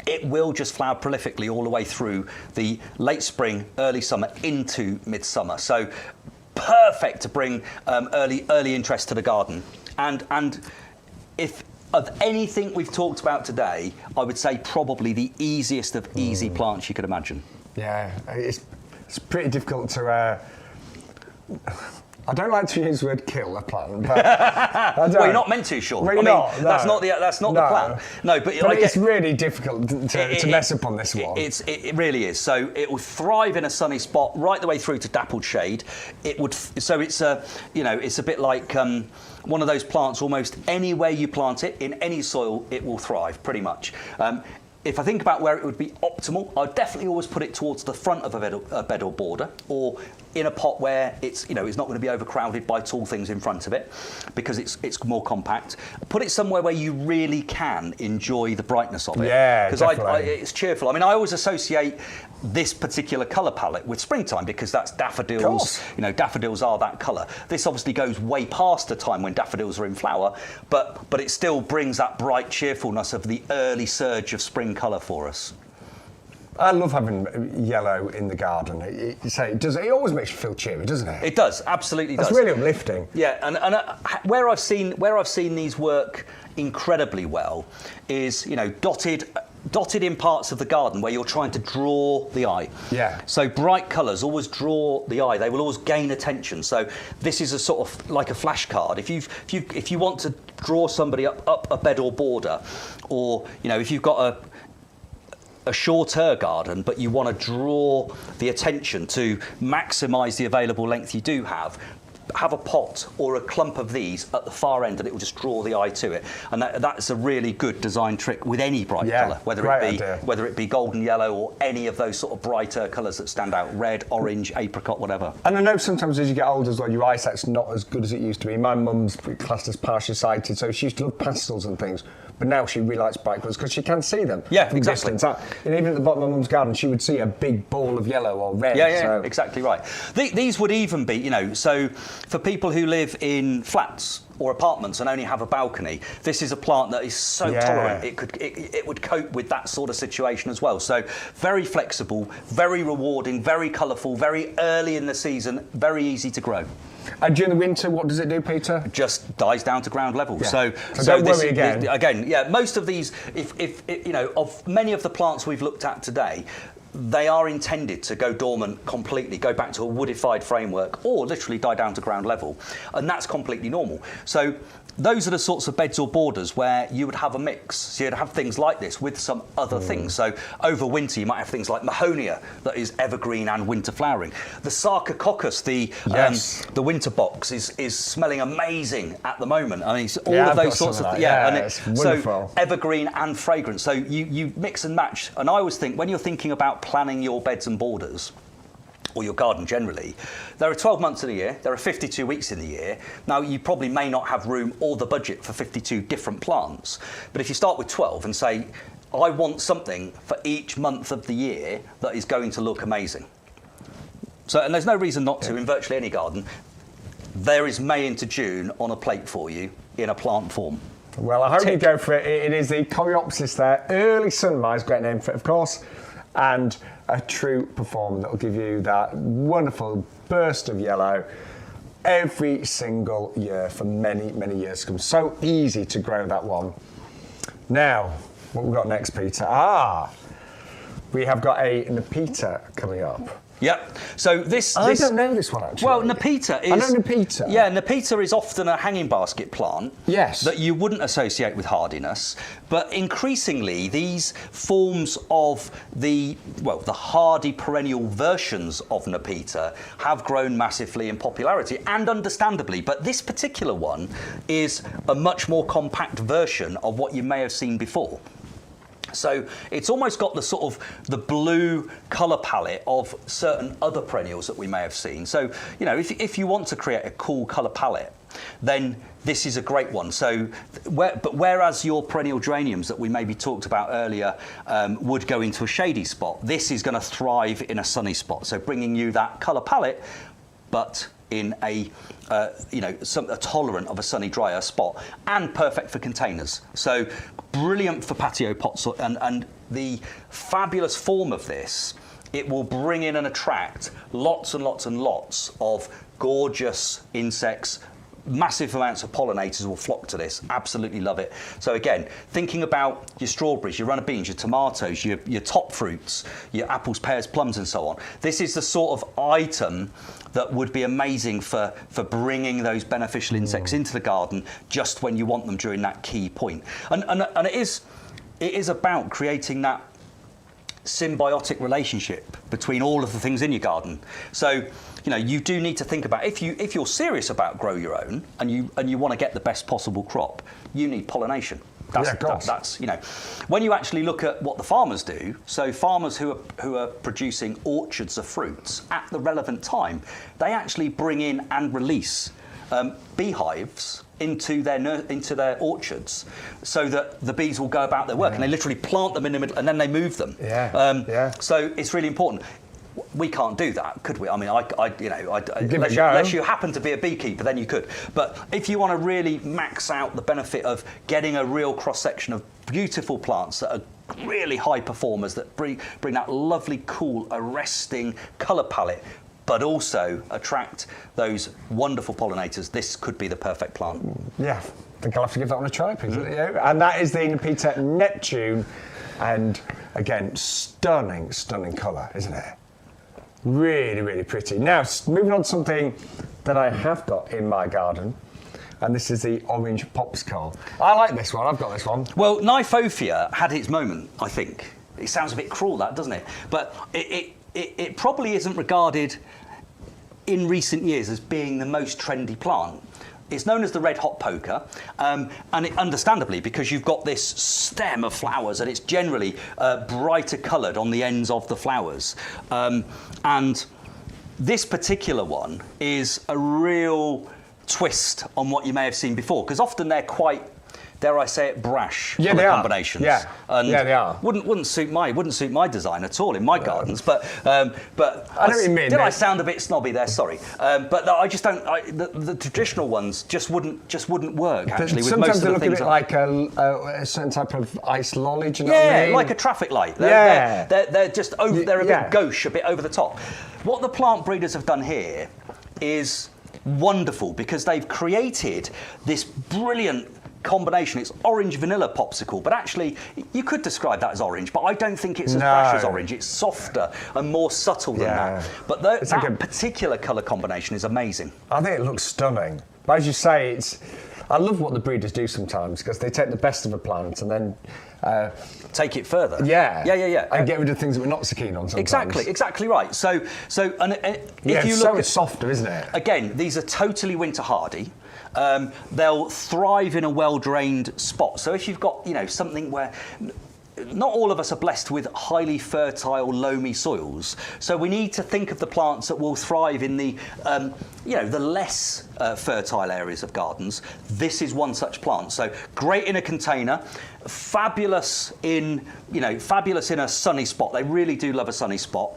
it will just flower prolifically all the way through the late spring, early summer into midsummer. So perfect to bring early interest to the garden. And if of anything we've talked about today, I would say probably the easiest of easy plants you could imagine. Yeah, it's pretty difficult to. I don't like to use the word kill a plant, but well, you're not meant to, Shaun. Well, that's not the plan. No, but it's really difficult to mess up on this one. It really is. So it will thrive in a sunny spot right the way through to dappled shade. It's a bit like one of those plants. Almost anywhere you plant it in any soil, it will thrive pretty much. If I think about where it would be optimal, I'd definitely always put it towards the front of a bed or border, or in a pot where it's not going to be overcrowded by tall things in front of it, because it's more compact. Put it somewhere where you really can enjoy the brightness of it. Yeah, because it's cheerful. I mean, I always associate this particular colour palette with springtime because that's daffodils. Daffodils are that colour. This obviously goes way past the time when daffodils are in flower, but it still brings that bright cheerfulness of the early surge of spring colour for us. I love having yellow in the garden. It always makes you feel cheery, doesn't it? It does, absolutely does. It's really uplifting. Yeah, and where I've seen these work incredibly well is dotted dotted in parts of the garden where you're trying to draw the eye. Yeah. So bright colours always draw the eye. They will always gain attention. So this is a sort of like a flashcard. If you want to draw somebody up a bed or border, or if you've got a shorter garden, but you want to draw the attention to maximise the available length you do have a pot or a clump of these at the far end, and it will just draw the eye to it. And that's a really good design trick with any bright colour, whether it be golden yellow or any of those sort of brighter colours that stand out, red, orange, apricot, whatever. And I know sometimes as you get older as well, your eyesight's not as good as it used to be. My mum's classed as partially sighted, so she used to love pastels and things. But now she really likes bright colours because she can see them. Yeah, from exactly. Distance. And even at the bottom of my mum's garden, she would see a big ball of yellow or red. Yeah, exactly right. These would even be, so for people who live in flats or apartments and only have a balcony, this is a plant that is so tolerant. It would cope with that sort of situation as well. So very flexible, very rewarding, very colourful, very early in the season, very easy to grow. And during the winter, what does it do, Peter? Just dies down to ground level. Yeah. So don't worry again. Most of these, if of many of the plants we've looked at today, they are intended to go dormant completely, go back to a woodified framework, or literally die down to ground level, and that's completely normal. So those are the sorts of beds or borders where you would have a mix. So you'd have things like this with some other things. So over winter, you might have things like Mahonia that is evergreen and winter flowering. The Sarcococcus, the winter box, is smelling amazing at the moment. I mean, all of those sorts of things. And it's wonderful. So evergreen and fragrant. So you mix and match. And I always think when you're thinking about planning your beds and borders, or your garden generally, there are 12 months in a year, there are 52 weeks in the year. Now, you probably may not have room or the budget for 52 different plants, but if you start with 12 and say, I want something for each month of the year that is going to look amazing. So, and there's no reason not to in virtually any garden. There is May into June on a plate for you in a plant form. Well, I hope you go for it. It is the Coreopsis there, early sunrise, great name for it, of course, and a true performer that will give you that wonderful burst of yellow every single year for many, many years to come. So easy to grow that one. Now, what we've got next, Peter? We have got a Nepeta coming up. Yep. So this I don't know this one actually. Well, Nepeta is. I know Nepeta. Yeah, Nepeta is often a hanging basket plant. Yes. That you wouldn't associate with hardiness, but increasingly these forms of the hardy perennial versions of Nepeta have grown massively in popularity, and understandably. But this particular one is a much more compact version of what you may have seen before. So it's almost got the sort of the blue colour palette of certain other perennials that we may have seen. So, if you want to create a cool colour palette, then this is a great one. So, whereas your perennial geraniums that we maybe talked about earlier would go into a shady spot, this is going to thrive in a sunny spot. So bringing you that colour palette, but in a tolerant of a sunny, drier spot, and perfect for containers. So brilliant for patio pots, and the fabulous form of this, it will bring in and attract lots and lots and lots of gorgeous insects. Massive amounts of pollinators will flock to this. Absolutely love it. So again, thinking about your strawberries, your runner beans, your tomatoes, your top fruits, your apples, pears, plums, and so on. This is the sort of item that would be amazing for bringing those beneficial insects into the garden just when you want them during that key point. And it is about creating that symbiotic relationship between all of the things in your garden. So, you do need to think about if you're serious about grow your own and you want to get the best possible crop, you need pollination. That's when you actually look at what the farmers do. So farmers who are producing orchards of fruits at the relevant time, they actually bring in and release beehives into their orchards, so that the bees will go about their work, and they literally plant them in the middle and then they move them. So it's really important. We can't do that, could we? I mean, unless you happen to be a beekeeper, then you could. But if you want to really max out the benefit of getting a real cross-section of beautiful plants that are really high performers, that bring that lovely, cool, arresting colour palette, but also attract those wonderful pollinators, this could be the perfect plant. Yeah, I think I'll have to give that one a try, Peter. And that is the Nepeta Neptune. And again, stunning colour, isn't it? Really, really pretty. Now, moving on to something that I have got in my garden, and this is the orange popsicle. I like this one. I've got this one. Well, Knifophia had its moment, I think. It sounds a bit cruel, that, doesn't it? But it probably isn't regarded in recent years as being the most trendy plant. It's known as the red hot poker, and understandably, because you've got this stem of flowers and it's generally brighter coloured on the ends of the flowers. And this particular one is a real twist on what you may have seen before, because often they're quite, dare I say it, brash colour combinations. Yeah, and they are. Wouldn't suit my design at all in my gardens. But I know what you mean. Did I sound a bit snobby there? Sorry, but I just don't. The traditional ones just wouldn't work actually. Sometimes with most they of the look things a bit like a certain type of ice lolly. Do you know what I mean? like a traffic light. Yeah. They're just over. They're a bit gauche, a bit over the top. What the plant breeders have done here is wonderful, because they've created this brilliant combination. It's orange vanilla popsicle, but actually you could describe that as orange, but I don't think it's as brash as orange. It's softer and more subtle than that. But that particular colour combination is amazing. I think it looks stunning. But as you say, I love what the breeders do sometimes, because they take the best of a plant and then take it further. Yeah. And get rid of things that we're not so keen on sometimes. Exactly right. So if you look, look it's softer, isn't it? Again, these are totally winter hardy. They'll thrive in a well-drained spot. So if you've got, something where not all of us are blessed with highly fertile, loamy soils. So we need to think of the plants that will thrive in the, the less fertile areas of gardens. This is one such plant. So great in a container, fabulous in a sunny spot. They really do love a sunny spot.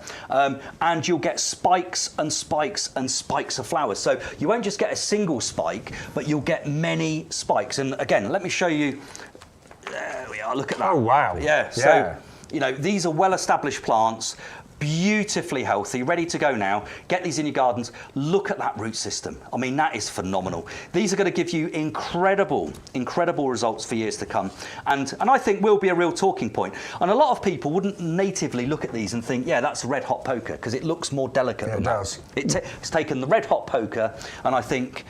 And you'll get spikes and spikes and spikes of flowers. So you won't just get a single spike, but you'll get many spikes. And again, let me show you. There we are, look at that. Oh, wow. Yeah, so, these are well-established plants, beautifully healthy, ready to go now. Get these in your gardens. Look at that root system. I mean, that is phenomenal. These are going to give you incredible results for years to come. And I think will be a real talking point. And a lot of people wouldn't natively look at these and think, yeah, that's red hot poker, because it looks more delicate than that. It's taken the red hot poker, and I think,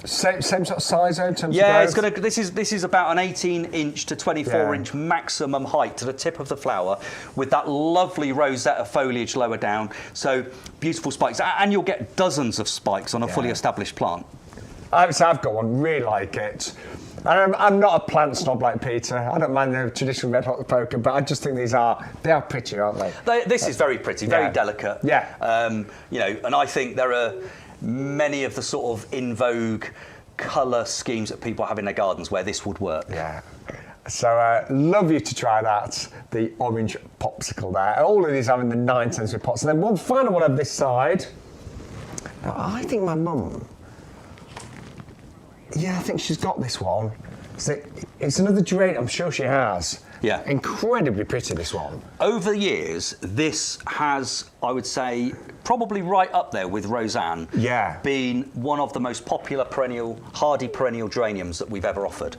Same sort of size in terms of growth? this is about an 18-inch to 24-inch maximum height to the tip of the flower, with that lovely rosette foliage lower down. So beautiful spikes, and you'll get dozens of spikes on a fully established plant. I've got one, really like it. I'm not a plant snob like Peter. I don't mind the traditional red hot poker, but I just think they are pretty, aren't they? This is very pretty, very delicate. Yeah. And I think there are many of the sort of in vogue colour schemes that people have in their gardens where this would work. Yeah. So love you to try that, the orange popsicle there. All of these are in the 9 centimetre pots. And then one final one on this side. Now, I think my mum, I think she's got this one. It's another geranium, I'm sure she has. Yeah. Incredibly pretty, this one. Over the years, this has, I would say, probably right up there with Roseanne, been one of the most popular hardy perennial geraniums that we've ever offered.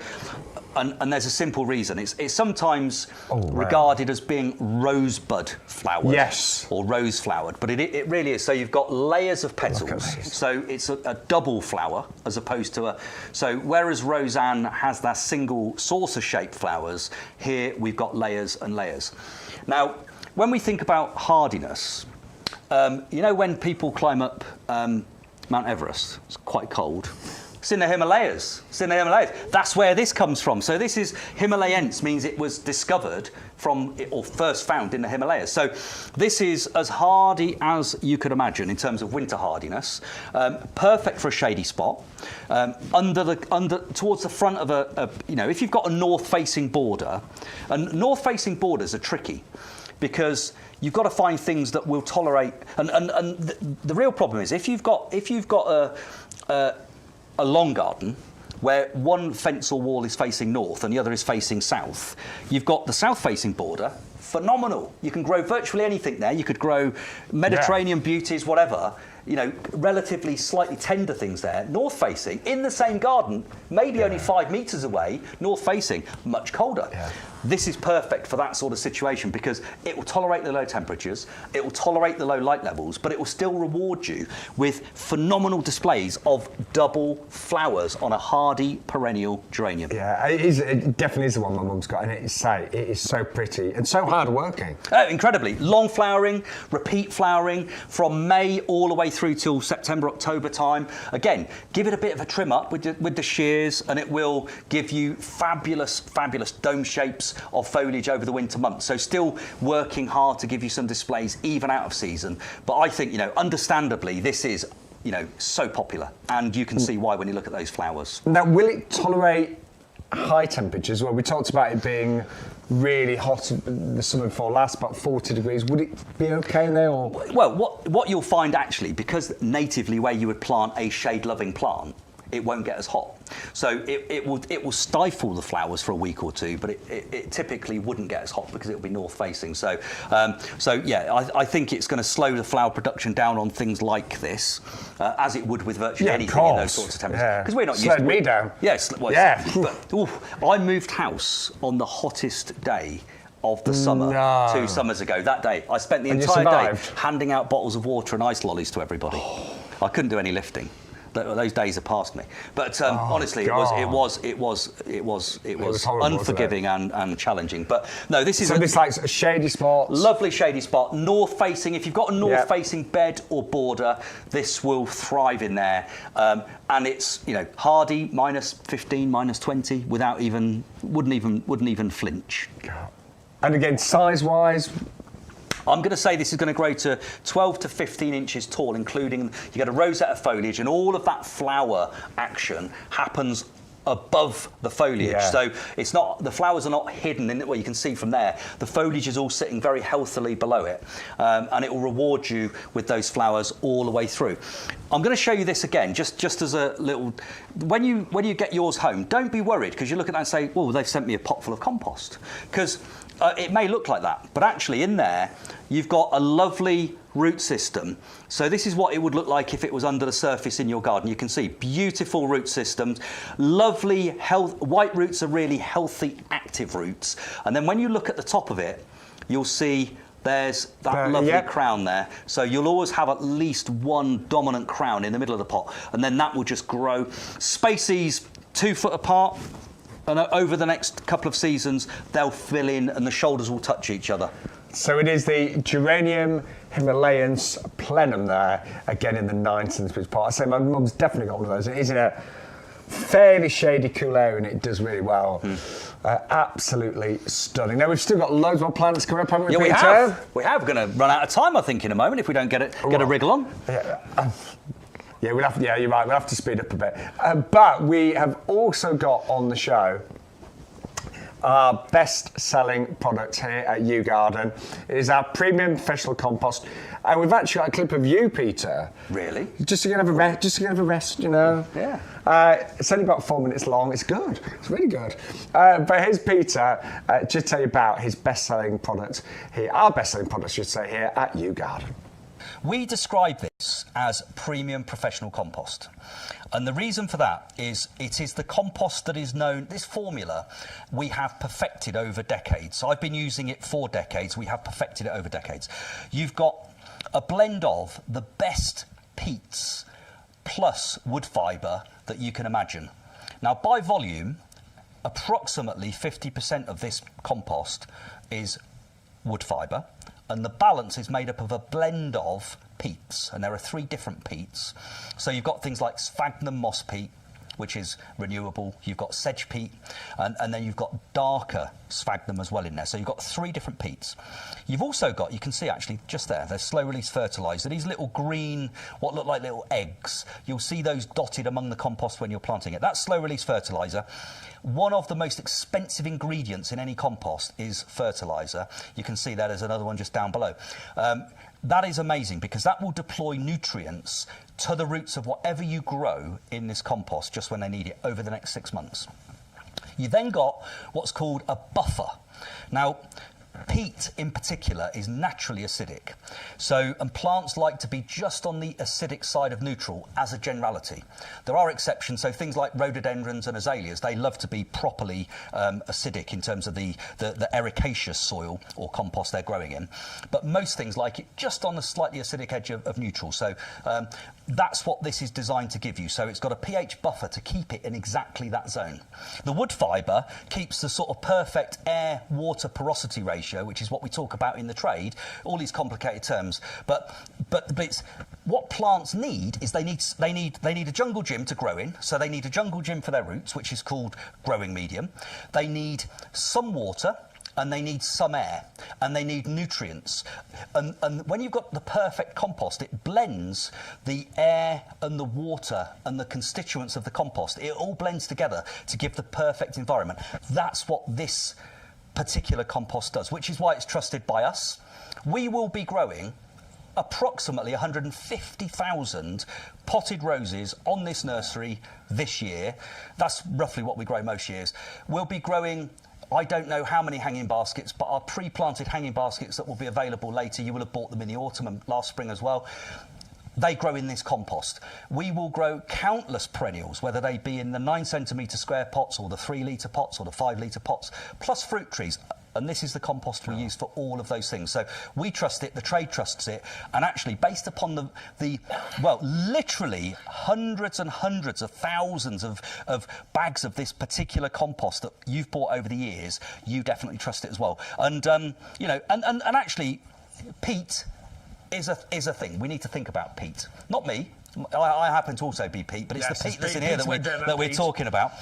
And there's a simple reason. It's sometimes regarded as being rosebud flowered. Yes. Or rose flowered, but it really is. So you've got layers of petals. So it's a double flower as opposed to so whereas Roseanne has that single saucer-shaped flowers, here we've got layers and layers. Now, when we think about hardiness, when people climb up Mount Everest, it's quite cold. It's in the Himalayas. That's where this comes from. So this is Himalayense, means it was discovered or first found in the Himalayas. So this is as hardy as you could imagine in terms of winter hardiness. Perfect for a shady spot. Towards the front of if you've got a north-facing border, and north-facing borders are tricky because you've got to find things that will tolerate. And the real problem is if you've got a long garden where one fence or wall is facing north and the other is facing south, you've got the south-facing border, phenomenal. You can grow virtually anything there. You could grow Mediterranean beauties, whatever, relatively slightly tender things there. North-facing, in the same garden, maybe only 5 metres away, north-facing, much colder. Yeah. this is perfect for that sort of situation because it will tolerate the low temperatures, it will tolerate the low light levels, but it will still reward you with phenomenal displays of double flowers on a hardy perennial geranium. Yeah, it definitely is the one my mum's got, and it is so pretty and so hard working. Oh, incredibly. Long flowering, repeat flowering from May all the way through till September, October time. Again, give it a bit of a trim up with the shears and it will give you fabulous, fabulous dome shapes of foliage over the winter months. So still working hard to give you some displays even out of season. But I think, understandably, this is, so popular. And you can see why when you look at those flowers. Now, will it tolerate high temperatures? Well, we talked about it being really hot the summer before last, about 40 degrees. Would it be okay there? Or? Well, what you'll find actually, because natively where you would plant a shade-loving plant, it won't get as hot. So it will stifle the flowers for a week or two, but it typically wouldn't get as hot because it will be north facing. So yeah, I think it's going to slow the flower production down on things like this, as it would with virtually anything in those sorts of temperatures. Because we're not used to me down. Yes, but I moved house on the hottest day of the summer 2 summers ago. That day, I spent the entire day handing out bottles of water and ice lollies to everybody. I couldn't do any lifting. Those days are past me, but honestly, it was unforgiving and challenging. But no, this is this like a shady spot, lovely shady spot, north facing. If you've got a north facing bed or border, this will thrive in there. And it's hardy, -15, -20, wouldn't even flinch. And again, size wise. I'm going to say this is going to grow to 12 to 15 inches tall, including you get a rosette of foliage, and all of that flower action happens above the foliage. Yeah. So it's not, the flowers are not hidden in what you can see from there. The foliage is all sitting very healthily below it, and it will reward you with those flowers all the way through. I'm going to show you this again, just as a little. When you get yours home, don't be worried because you look at that and say, "Well, they've sent me a pot full of compost," because it may look like that, but actually in there you've got a lovely root system. So this is what it would look like if it was under the surface in your garden. You can see beautiful root systems, lovely white roots are really healthy, active roots. And then when you look at the top of it, you'll see there's that lovely crown there. So you'll always have at least one dominant crown in the middle of the pot, and then that will just grow. Spaces 2 foot apart. And over the next couple of seasons, they'll fill in and the shoulders will touch each other. So it is the Geranium Himalayans plenum there, again in the 9 centimetres pot. I say my mum's definitely got one of those. It is in a fairly shady, cool area and it does really well. Absolutely stunning. Now, we've still got loads more plants coming up, haven't we, Peter? We have. We're going to run out of time, I think, in a moment if we don't get a wriggle on. Yeah, you're right. We'll have to speed up a bit. But we have also got on the show our best-selling product here at YouGarden. It is our premium professional compost, and we've actually got a clip of you, Peter. Really? Just to have a rest, Yeah. It's only about 4 minutes long. It's good. It's really good. But here's Peter. Just tell you about his best-selling product here. Our best-selling product, I should say, here at YouGarden. We describe this as premium professional compost. And the reason for that is it is the compost that is known, this formula we have perfected over decades. So I've been using it for decades. We have perfected it over decades. You've got a blend of the best peats plus wood fibre that you can imagine. Now, by volume, approximately 50% of this compost is wood fibre, and the balance is made up of a blend of peats, and there are 3 different peats. So you've got things like sphagnum moss peat, which is renewable. You've got sedge peat, and then you've got darker sphagnum as well in there. So you've got 3 different peats. You've also got, you can see actually just there, there's slow release fertiliser. These little green, what look like little eggs, you'll see those dotted among the compost when you're planting it. That's slow release fertiliser. One of the most expensive ingredients in any compost is fertiliser. You can see that there's another one just down below. That is amazing because that will deploy nutrients to the roots of whatever you grow in this compost just when they need it over the next 6 months. You then got what's called a buffer. Now, Peat in particular is naturally acidic. And plants like to be just on the acidic side of neutral as a generality. There are exceptions, so things like rhododendrons and azaleas, they love to be properly acidic in terms of the ericaceous soil or compost they're growing in. But most things like it just on the slightly acidic edge of neutral. So that's what this is designed to give you. So it's got a pH buffer to keep it in exactly that zone. The wood fibre keeps the sort of perfect air-water porosity ratio, which is what we talk about in the trade, all these complicated terms. But it's what plants need is they need a jungle gym to grow in. So they need a jungle gym for their roots, which is called growing medium. They need some water, and they need some air, and they need nutrients. And when you've got the perfect compost, it blends the air and the water and the constituents of the compost. It all blends together to give the perfect environment. That's what this particular compost does, which is why it's trusted by us. We will be growing approximately 150,000 potted roses on this nursery this year. That's roughly what we grow most years. We'll be growing, I don't know how many hanging baskets, but our pre-planted hanging baskets that will be available later, you will have bought them in the autumn and last spring as well. They grow in this compost. We will grow countless perennials, whether they be in the 9 centimetre square pots or the 3 litre pots or the 5 litre pots, plus fruit trees. And this is the compost we use for all of those things. So we trust it, the trade trusts it, and actually based upon the literally hundreds and hundreds of thousands of bags of this particular compost that you've bought over the years, you definitely trust it as well. And, you know, and actually, peat is a thing. We need to think about peat. Not me. I happen to also be peat, but it's the peat that's in here that we're talking about.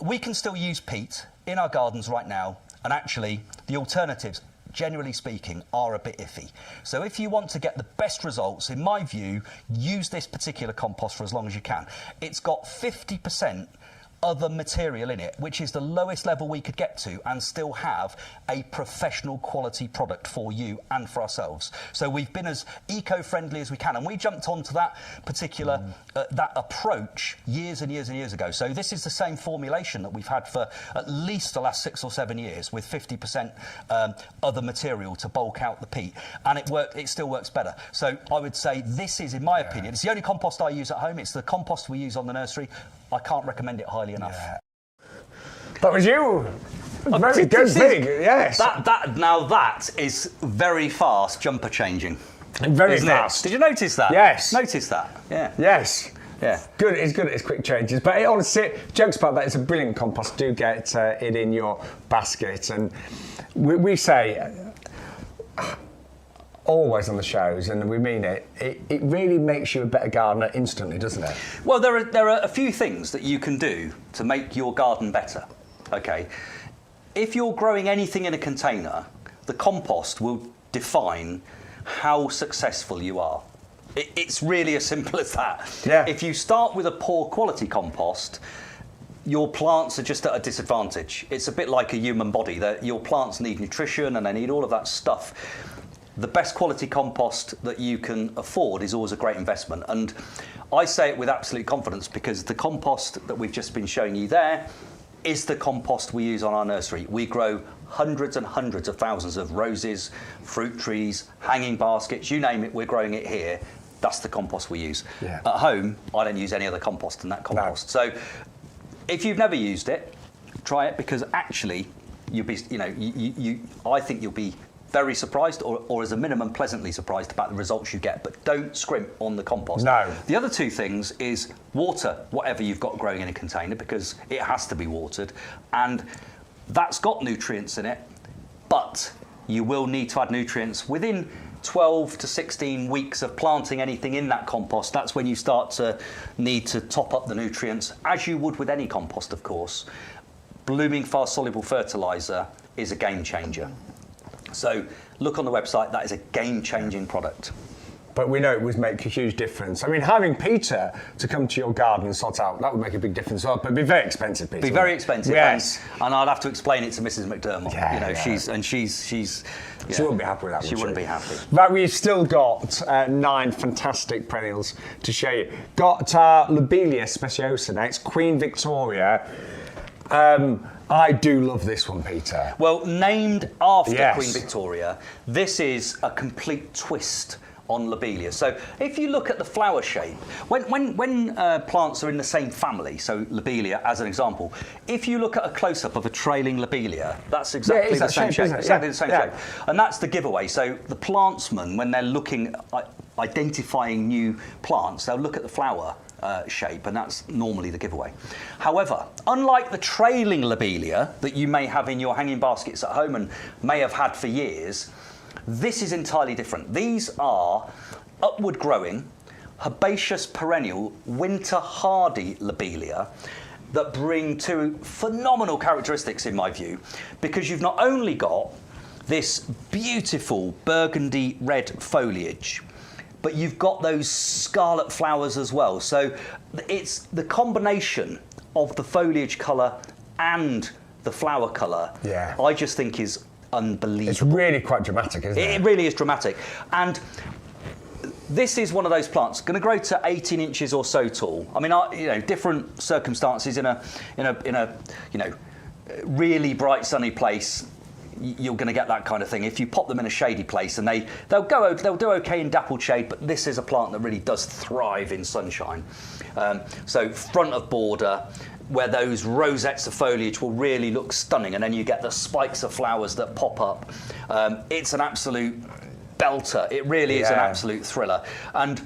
We can still use peat in our gardens right now, and actually the alternatives, generally speaking, are a bit iffy. So if you want to get the best results, in my view, use this particular compost for as long as you can. It's got 50% other material in it, which is the lowest level we could get to and still have a professional quality product for you and for ourselves. So we've been as eco-friendly as we can, and we jumped onto that particular that approach years and years and years ago. So this is the same formulation that we've had for at least the last 6 or 7 years, with 50% other material to bulk out the peat, and it still works better. So I would say this is, in my opinion, it's the only compost I use at home. It's the compost we use on the nursery. I can't recommend it highly enough. Yeah. That was you. Very good, big, yes. Now that is very fast jumper changing. Very fast. Did you notice that? Yes. Notice that? Yeah. Yes. Yeah. Good. It's good at its quick changes. But honestly, jokes about that. It's a brilliant compost. Do get it in your basket, and we say. Always on the shows, and we mean it. It really makes you a better gardener instantly, doesn't it? Well, there are a few things that you can do to make your garden better. Okay, if you're growing anything in a container, the compost will define how successful you are. It's really as simple as that. Yeah. If you start with a poor quality compost, your plants are just at a disadvantage. It's a bit like a human body. Your plants need nutrition and they need all of that stuff. The best quality compost that you can afford is always a great investment. And I say it with absolute confidence because the compost that we've just been showing you there is the compost we use on our nursery. We grow hundreds and hundreds of thousands of roses, fruit trees, hanging baskets, you name it, we're growing it here. That's the compost we use. Yeah. At home, I don't use any other compost than that compost. No. So if you've never used it, try it, because actually you'll be, I think you'll be very surprised, or as a minimum pleasantly surprised about the results you get, but don't scrimp on the compost. No. The other two things is water whatever you've got growing in a container, because it has to be watered, and that's got nutrients in it, but you will need to add nutrients within 12 to 16 weeks of planting anything in that compost. That's when you start to need to top up the nutrients, as you would with any compost, of course. Blooming fast soluble fertiliser is a game changer. So look on the website, that is a game-changing product. But we know it would make a huge difference. I mean, having Peter to come to your garden and sort out, that would make a big difference as well, but it'd be very expensive, Peter. Be very expensive, yes. And I'd have to explain it to Mrs. McDermott. Yeah, she's She wouldn't be happy with that, She wouldn't be happy. But we've still got 9 fantastic perennials to show you. Got Lobelia speciosa next, Queen Victoria. I do love this one, Peter. Well, named after Yes. Queen Victoria, this is a complete twist on lobelia. So if you look at the flower shape, when plants are in the same family, so lobelia as an example, if you look at a close-up of a trailing lobelia, that's exactly the same shape. Exactly the same shape. And that's the giveaway. So the plantsman, when they're looking at identifying new plants, they'll look at the flower shape, and that's normally the giveaway. However, unlike the trailing lobelia that you may have in your hanging baskets at home and may have had for years, this is entirely different. These are upward growing, herbaceous perennial, winter hardy lobelia that bring two phenomenal characteristics in my view, because you've not only got this beautiful burgundy red foliage, but you've got those scarlet flowers as well. So it's the combination of the foliage colour and the flower colour, I just think is unbelievable. It's really quite dramatic, isn't it? It really is dramatic. And this is one of those plants going to grow to 18 inches or so tall. I mean, different circumstances in a really bright sunny place, you're going to get that kind of thing. If you pop them in a shady place, and they'll do okay in dappled shade, but this is a plant that really does thrive in sunshine. So front of border, where those rosettes of foliage will really look stunning, and then you get the spikes of flowers that pop up. It's an absolute belter. It really is an absolute thriller. And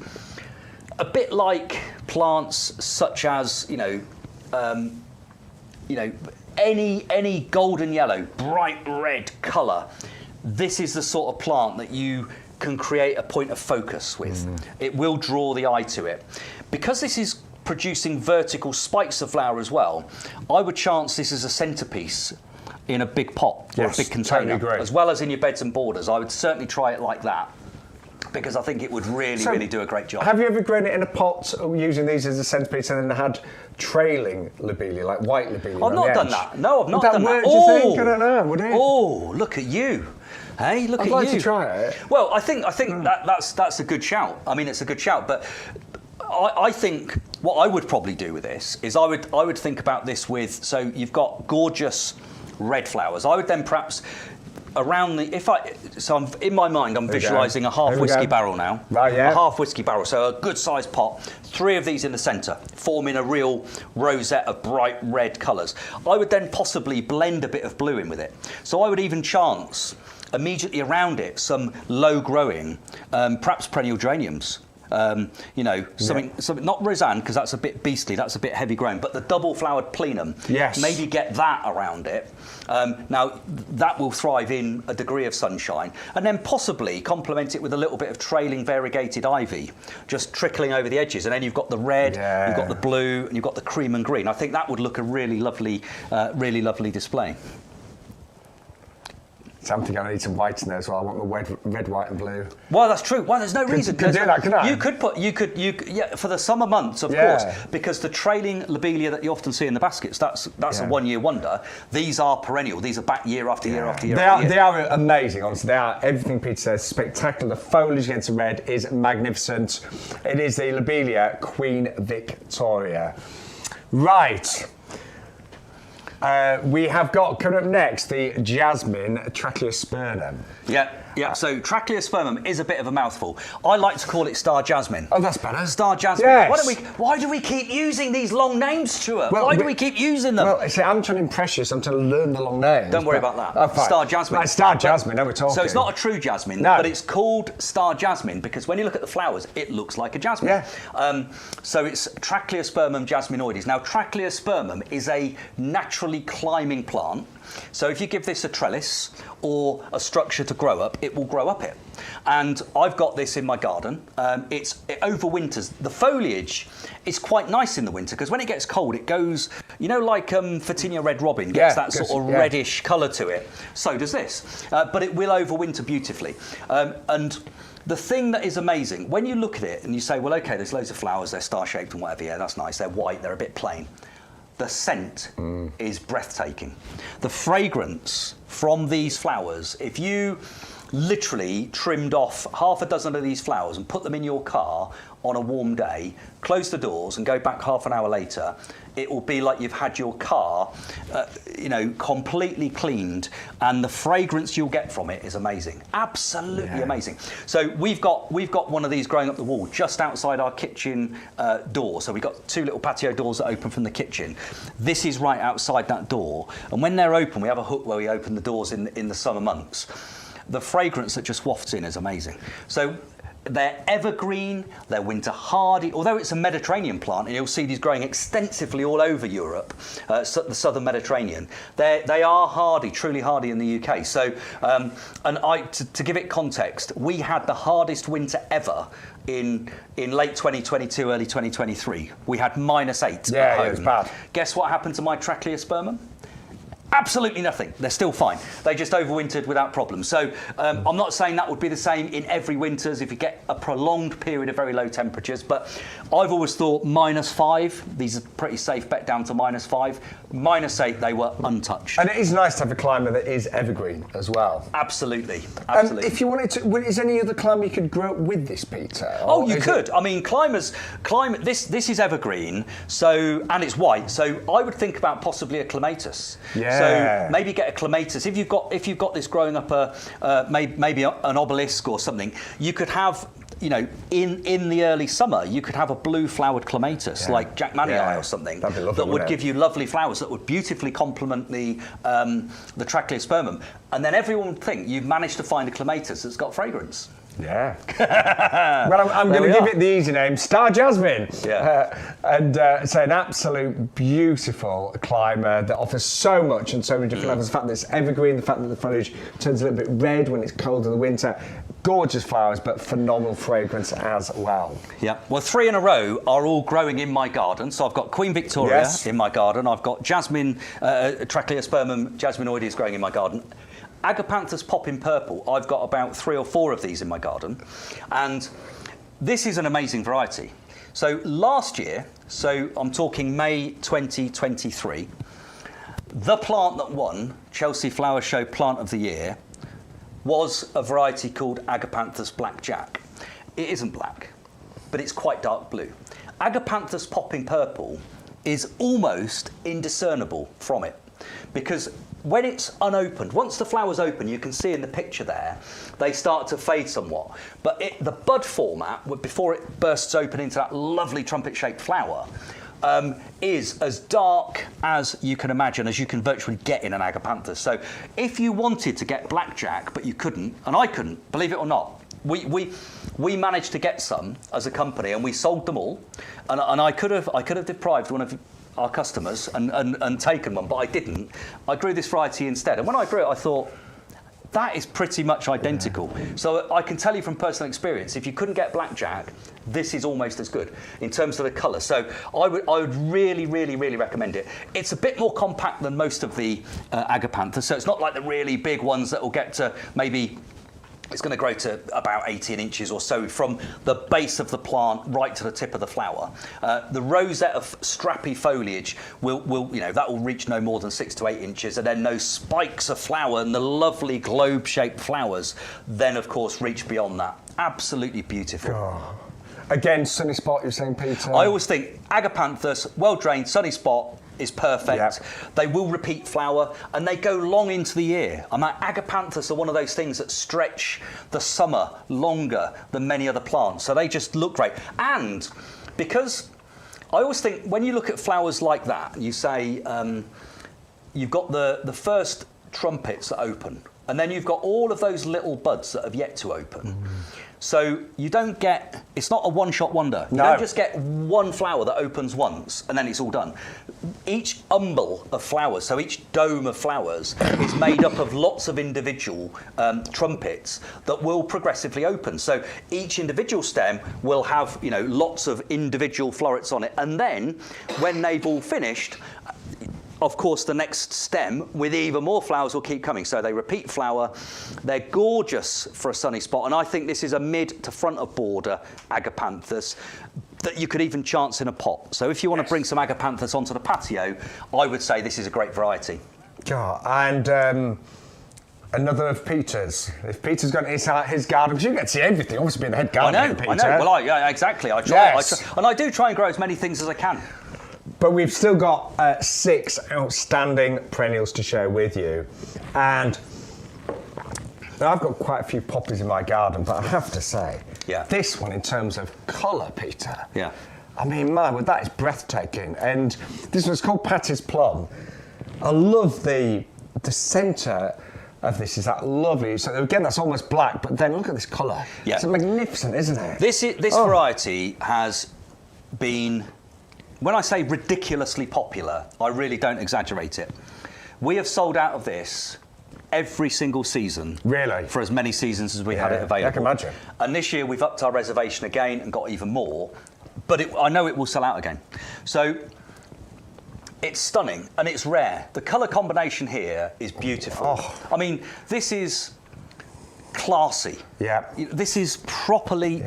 a bit like plants such as, any golden yellow, bright red colour, this is the sort of plant that you can create a point of focus with. It will draw the eye to it. Because this is producing vertical spikes of flower as well, I would chance this as a centrepiece in a big pot or a big container, as well as in your beds and borders. I would certainly try it like that, because I think it would really do a great job. Have you ever grown it in a pot using these as a centrepiece and then had trailing lobelia, like white lobelia? I've not done that. No, I've not done that. Would that work, do you think? I don't know, would it? Oh, look at you. Hey, look at you. I'd like to try it. Well, I think that's a good shout. I mean, it's a good shout, but I think what I would probably do with this is I would think about this with, so you've got gorgeous red flowers. I would then perhaps around the, in my mind, I'm visualising a half whiskey barrel now. Right, yeah. A half whiskey barrel, so a good sized pot, 3 of these in the centre, forming a real rosette of bright red colours. I would then possibly blend a bit of blue in with it. So I would even chance immediately around it some low growing, perhaps perennial geraniums. Something not Roseanne, because that's a bit beastly, that's a bit heavy grown, but the double flowered plenum. Yes. Maybe get that around it. Now that will thrive in a degree of sunshine, and then possibly complement it with a little bit of trailing variegated ivy, just trickling over the edges, and then you've got the red, you've got the blue, and you've got the cream and green. I think that would look a really lovely display. So I'm thinking I need some whites in there as well. I want the red, white, and blue. Well, that's true. Well, there's no reason. Could do that, couldn't I? You could, for the summer months, of course, because the trailing lobelia that you often see in the baskets, that's a one-year wonder. These are perennial. These are back year after year after year. They are amazing, honestly. They are, everything Peter says, spectacular. The foliage against the red is magnificent. It is the lobelia Queen Victoria. Right. We have got, coming up next, the Jasmine Trachyospermum. Yeah. So Trachyospermum is a bit of a mouthful. I like to call it Star Jasmine. Oh, that's better. Star Jasmine. Yes. Why do we keep using these long names, Stuart? Why do we keep using them? Well, see, I'm trying to impress you, so I'm trying to learn the long names. Don't worry about that. Oh, fine. Star Jasmine. Right, Star Jasmine, now we're talking. So it's not a true jasmine, but it's called Star Jasmine because when you look at the flowers, it looks like a jasmine. Yeah. So it's Trachyospermum jasminoides. Now, Trachyospermum is a naturally climbing plant. So if you give this a trellis or a structure to grow up, it will grow up it. And I've got this in my garden. It overwinters. The foliage is quite nice in the winter because when it gets cold, it goes, like Photinia red robin gets that sort of reddish colour to it. So does this. But it will overwinter beautifully. And the thing that is amazing, when you look at it and you say, well, OK, there's loads of flowers, they're star-shaped and whatever, that's nice, they're white, they're a bit plain. The scent is breathtaking. The fragrance from these flowers, if you literally trimmed off half a dozen of these flowers and put them in your car on a warm day, close the doors and go back half an hour later, it will be like you've had your car, completely cleaned, and the fragrance you'll get from it is amazing. Absolutely amazing. So we've got one of these growing up the wall just outside our kitchen door. So we've got 2 little patio doors that open from the kitchen. This is right outside that door, and when they're open, we have a hook where we open the doors in the summer months. The fragrance that just wafts in is amazing. So they're evergreen, they're winter hardy, although it's a Mediterranean plant, and you'll see these growing extensively all over Europe, the southern Mediterranean. They are hardy, truly hardy in the UK. So, to give it context, we had the hardest winter ever in late 2022, early 2023. We had -8 at home. Yeah, it was bad. Guess what happened to my Trachleospermum? Absolutely nothing. They're still fine. They just overwintered without problem. So I'm not saying that would be the same in every winters if you get a prolonged period of very low temperatures, but I've always thought -5, these are pretty safe bet down to -5. -8, they were untouched. And it is nice to have a climber that is evergreen as well. Absolutely. Absolutely. If you wanted to, is there any other climber you could grow with this, Peter? Oh, you could. I mean, this is evergreen, so, and it's white, so I would think about possibly a clematis. Yeah. So maybe get a clematis. If you've got this growing up maybe an obelisk or something, you could have, in the early summer, you could have a blue flowered clematis like Jackmanii or something that would give you lovely flowers that would beautifully complement the Trachleospermum, and then everyone would think you've managed to find a clematis that's got fragrance. Yeah. Well, I'm going to give it the easy name, Star Jasmine. Yeah. It's an absolute beautiful climber that offers so much and so many different levels. The fact that it's evergreen, the fact that the foliage turns a little bit red when it's cold in the winter. Gorgeous flowers, but phenomenal fragrance as well. Yeah. Well, 3 in a row are all growing in my garden. So I've got Queen Victoria in my garden. I've got Jasmine, Trachleospermum jasminoides growing in my garden. Agapanthus popping purple, I've got about 3 or 4 of these in my garden, and this is an amazing variety. So last year, so I'm talking May 2023, the plant that won Chelsea Flower Show Plant of the Year was a variety called Agapanthus Blackjack. It isn't black, but it's quite dark blue. Agapanthus popping purple is almost indiscernible from it, because when it's unopened, once the flowers open, you can see in the picture there, they start to fade somewhat. But the bud format, before it bursts open into that lovely trumpet-shaped flower, is as dark as you can imagine, as you can virtually get in an Agapanthus. So if you wanted to get blackjack, but you couldn't, and I couldn't, believe it or not, we managed to get some as a company, and we sold them all. And I could have deprived one of our customers and taken one, but I didn't. I grew this variety instead, and when I grew it, I thought, that is pretty much identical. So I can tell you from personal experience, if you couldn't get blackjack, this is almost as good in terms of the colour. So I would really, really, really recommend it. It's a bit more compact than most of the Agapanthus, so it's not like the really big ones that will get to maybe. It's going to grow to about 18 inches or so from the base of the plant right to the tip of the flower. The rosette of strappy foliage will that will reach no more than 6 to 8 inches, and then those spikes of flower and the lovely globe-shaped flowers then, of course, reach beyond that. Absolutely beautiful. Oh. Again, sunny spot, you're saying, Peter? I always think Agapanthus, well-drained, sunny spot, is perfect. Yep. They will repeat flower, and they go long into the year. I mean, Agapanthus are one of those things that stretch the summer longer than many other plants, so they just look great. And because I always think when you look at flowers like that, you say you've got the first trumpets that open, and then you've got all of those little buds that have yet to open. So you don't get, it's not a one-shot wonder. You don't just get one flower that opens once and then it's all done. Each umbel of flowers, so each dome of flowers, is made up of lots of individual trumpets that will progressively open. So each individual stem will have, lots of individual florets on it. And then when they've all finished, of course, the next stem with even more flowers will keep coming. So they repeat flower. They're gorgeous for a sunny spot. And I think this is a mid to front of border Agapanthus that you could even chance in a pot. So if you want to bring some Agapanthus onto the patio, I would say this is a great variety. Yeah, and Another of Peter's. If Peter's got his garden, because you get to see everything, obviously being the head gardener, Peter. I know. Well, yeah, exactly. I try, and I do try and grow as many things as I can. But we've still got 6 outstanding perennials to share with you. And I've got quite a few poppies in my garden, but I have to say, this one in terms of colour, Peter. Yeah. I mean, man, that is breathtaking. And this one's called Patty's Plum. I love the centre of this is that lovely. So again, that's almost black, but then look at this colour. Yeah. It's magnificent, isn't it? This variety has been, when I say ridiculously popular, I really don't exaggerate it. We have sold out of this every single season. Really? For as many seasons as we had it available. I can imagine. And this year we've upped our reservation again and got even more, but I know it will sell out again. So it's stunning and it's rare. The colour combination here is beautiful. Oh. I mean, this is classy. Yeah. This is properly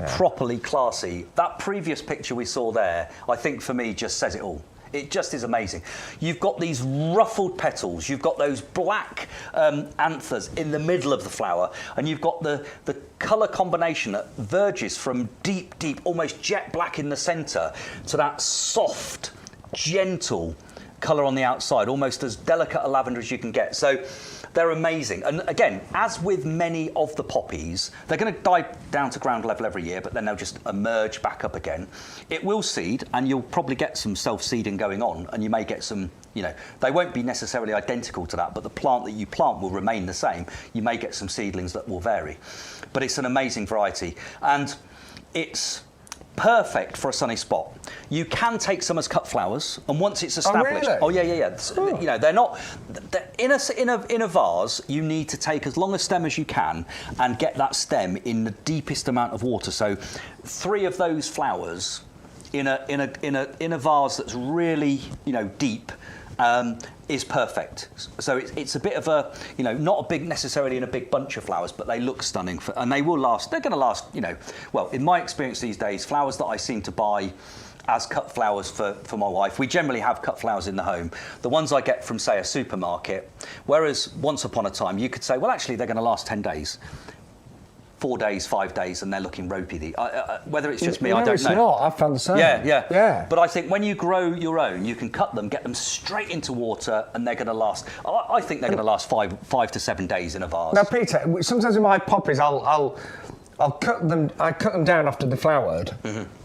classy. That previous picture we saw there, I think for me just says it all. It just is amazing. You've got these ruffled petals, you've got those black anthers in the middle of the flower, and you've got the colour combination that verges from deep, almost jet black in the centre to that soft, gentle colour on the outside, almost as delicate a lavender as you can get. So they're amazing. And again, as with many of the poppies, they're going to die down to ground level every year, but then they'll just emerge back up again. It will seed, and you'll probably get some self-seeding going on, and you may get some, they won't be necessarily identical to that, but the plant that you plant will remain the same. You may get some seedlings that will vary. But it's an amazing variety. And it's perfect for a sunny spot. You can take some as cut flowers, and once it's established, yeah. They're not in a vase. You need to take as long a stem as you can and get that stem in the deepest amount of water. So, 3 of those flowers in a vase that's really deep. Is perfect. So it's a bit of a, not necessarily in a big bunch of flowers, but they look stunning, and they will last. They're going to last, well, in my experience these days, flowers that I seem to buy as cut flowers for my wife, we generally have cut flowers in the home. The ones I get from, say, a supermarket, whereas once upon a time you could say, well, actually, they're going to last 10 days. 4 days, 5 days, and they're looking ropey. Whether it's just me, I don't know. It's not. I've found the same. Yeah. But I think when you grow your own, you can cut them, get them straight into water, and they're going to last. I think they're going to last 5 to 7 days in a vase. Now, Peter, sometimes in my poppies, I'll cut them. I cut them down after they're flowered.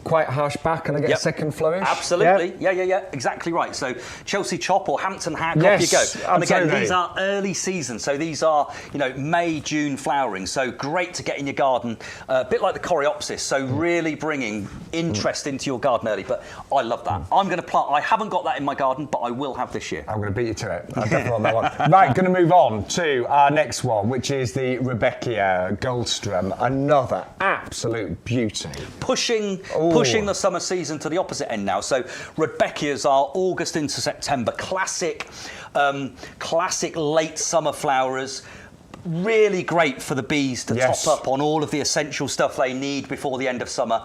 Quite harsh back, and I get a second flourish. Absolutely. Yeah. Exactly right. So Chelsea chop or Hampton hack, off you go. And again, these are early season, so these are May, June flowering. So great to get in your garden, a bit like the coreopsis. So really bringing interest into your garden early. But I love that. I'm going to plant. I haven't got that in my garden, but I will have this year. I'm going to beat you to it. I definitely want that one. Right, going to move on to our next one, which is the Rebecca Goldstrom. Another absolute beauty. Pushing the summer season to the opposite end now. So Rebecca's are August into September. Classic late summer flowers. Really great for the bees to top up on all of the essential stuff they need before the end of summer.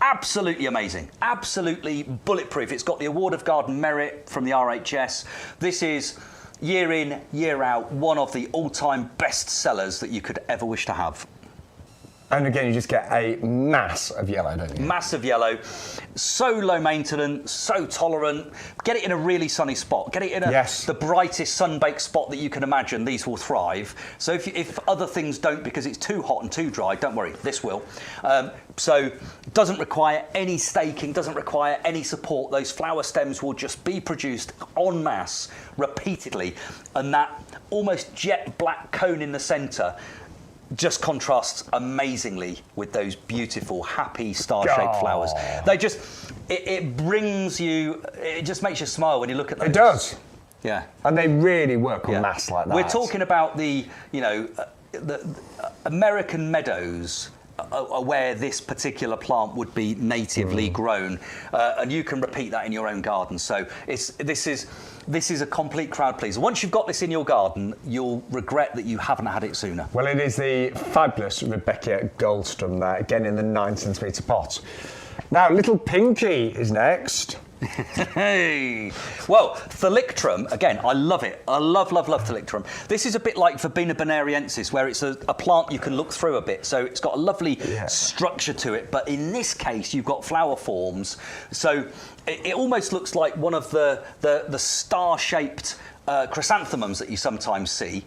Absolutely amazing. Absolutely bulletproof. It's got the Award of Garden Merit from the RHS. This is, year in, year out, one of the all-time best sellers that you could ever wish to have. And again, you just get a mass of yellow, don't you? Mass of yellow. So low maintenance, so tolerant. Get it in a really sunny spot. Get it in the brightest sun-baked spot that you can imagine. These will thrive. So if other things don't because it's too hot and too dry, don't worry, this will. So doesn't require any staking, doesn't require any support. Those flower stems will just be produced en masse, repeatedly. And that almost jet black cone in the centre just contrasts amazingly with those beautiful, happy, star-shaped flowers. They just, it brings you, it just makes you smile when you look at those. It does. Yeah. And they really work on mass like that. We're talking about the American meadows where this particular plant would be natively grown, and you can repeat that in your own garden. So this is a complete crowd pleaser. Once you've got this in your garden, you'll regret that you haven't had it sooner. Well, it is the fabulous Rebecca Goldstrom there, again in the 9cm pot. Now, Little Pinky is next. Hey. Well, Thalictrum, again, I love it. I love Thalictrum. This is a bit like Verbena bonariensis, where it's a plant you can look through a bit. So it's got a lovely structure to it. But in this case, you've got flower forms. So it almost looks like one of the star-shaped chrysanthemums that you sometimes see.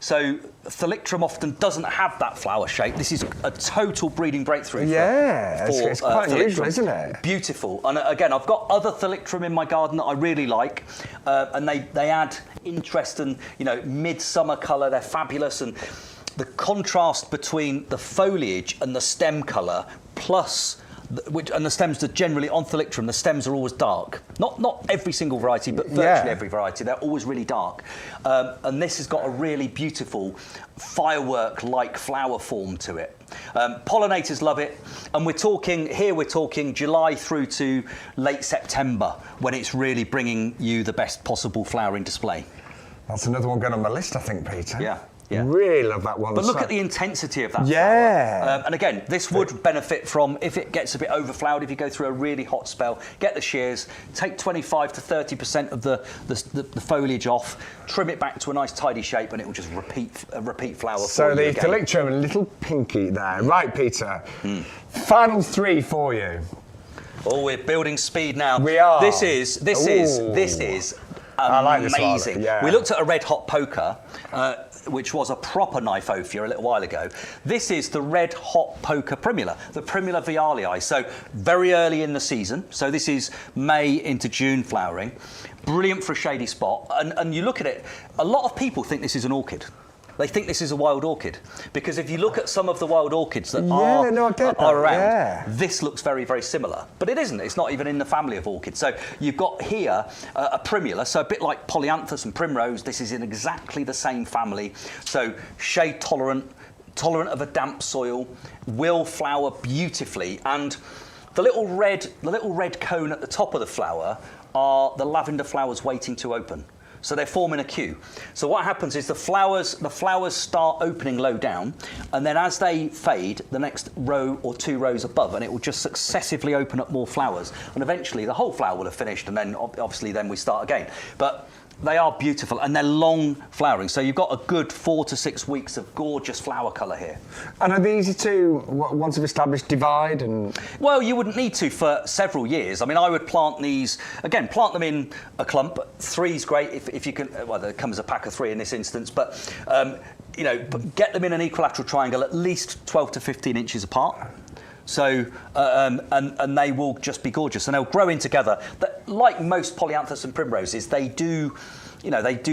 So Thalictrum often doesn't have that flower shape. This is a total breeding breakthrough. It's quite unusual, isn't it? Beautiful. And again, I've got other Thalictrum in my garden that I really like, and they add interest and midsummer colour. They're fabulous, and the contrast between the foliage and the stem colour, plus and the stems are generally on Thalictrum, the stems are always dark. Not every single variety, but virtually every variety. They're always really dark. And this has got a really beautiful firework-like flower form to it. Pollinators love it. And we're talking July through to late September, when it's really bringing you the best possible flowering display. That's another one going on my list, I think, Peter. Yeah. Really love that one. But look at the intensity of that flower. And again, this would benefit from, if it gets a bit overflowered, if you go through a really hot spell, get the shears, take 25 to 30% of the foliage off, trim it back to a nice tidy shape, and it will just repeat flower. So the Thalictrum, a little pinky there. Right, Peter. Final 3 for you. Oh, we're building speed now. We are. This is amazing. I like this one. Yeah. We looked at a red hot poker, which was a proper Kniphofia a little while ago. This is the red hot poker primula, the Primula vialii. So very early in the season. So this is May into June flowering. Brilliant for a shady spot. And you look at it, a lot of people think this is an orchid. They think this is a wild orchid, because if you look at some of the wild orchids that are around, this looks very, very similar. But it isn't. It's not even in the family of orchids. So you've got here a primula, so a bit like polyanthus and primrose. This is in exactly the same family. So shade tolerant of a damp soil, will flower beautifully. And the little red cone at the top of the flower are the lavender flowers waiting to open. So they're forming a queue. So what happens is the flowers start opening low down, and then as they fade, the next row or 2 rows above, and it will just successively open up more flowers. And eventually the whole flower will have finished, and then obviously then we start again. But they are beautiful, and they're long flowering. So you've got a good 4 to 6 weeks of gorgeous flower colour here. And are they easy to, once they've established, divide? And well, you wouldn't need to for several years. I mean, I would plant these, again, plant them in a clump. 3's great if you can, well, there comes a pack of 3 in this instance, but, get them in an equilateral triangle at least 12 to 15 inches apart. So, and they will just be gorgeous, and they'll grow in together. Like most polyanthus and primroses, they do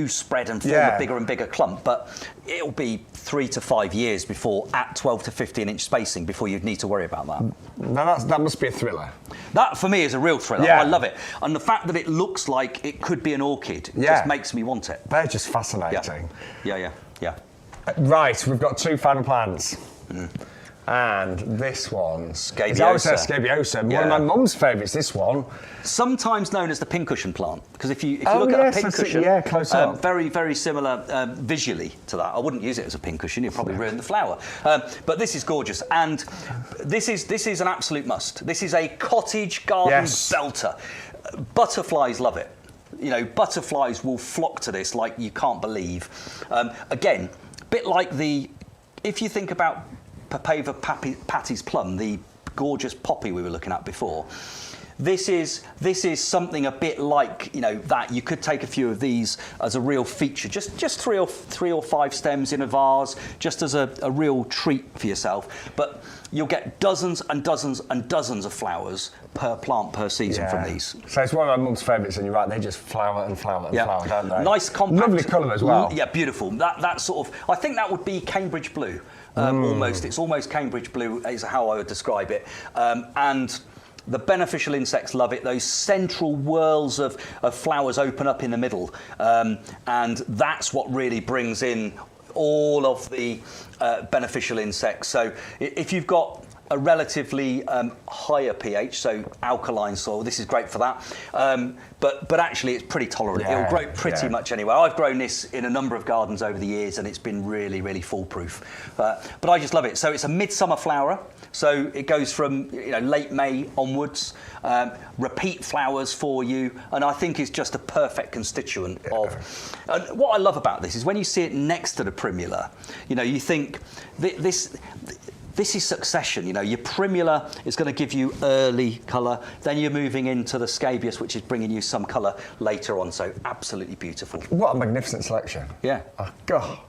spread and form a bigger and bigger clump, but it'll be 3 to 5 years before, at 12 to 15 inch spacing, before you'd need to worry about that. Now that must be a thriller. That, for me, is a real thriller. Yeah. I love it. And the fact that it looks like it could be an orchid just makes me want it. They're just fascinating. Yeah. Right, we've got 2 final plants. And this one, Scabiosa. Scabiosa. One of my mum's favourites, this one. Sometimes known as the pincushion plant, because if you look at a pincushion, close up. very, very similar visually to that. I wouldn't use it as a pincushion; you'd probably ruin the flower. But this is gorgeous, and this is an absolute must. This is a cottage garden belter. Butterflies love it. Butterflies will flock to this like you can't believe. Again, a bit like if you think about Papava Patty's plum, the gorgeous poppy we were looking at before. This is something a bit like that. You could take a few of these as a real feature, just three or five stems in a vase, just as a real treat for yourself. But you'll get dozens and dozens and dozens of flowers per plant per season from these. So it's one of my mum's favourites, and you're right, they just flower and flower and flower, don't they? Nice, compact, lovely colour as well. Yeah, beautiful. That sort of, I think that would be Cambridge blue. Almost, it's almost Cambridge blue is how I would describe it. And the beneficial insects love it. Those central whorls of flowers open up in the middle, and that's what really brings in all of the beneficial insects. So if you've got a relatively higher pH, so alkaline soil. This is great for that. But actually, it's pretty tolerant. It'll grow pretty much anywhere. I've grown this in a number of gardens over the years, and it's been really, really foolproof. But I just love it. So it's a midsummer flower. So it goes from late May onwards. Repeat flowers for you, and I think it's just a perfect constituent of. And what I love about this is when you see it next to the primula, you think this is succession. Your primula is going to give you early colour, then you're moving into the scabious, which is bringing you some colour later on. So absolutely beautiful. What a magnificent selection. Yeah. Oh, God.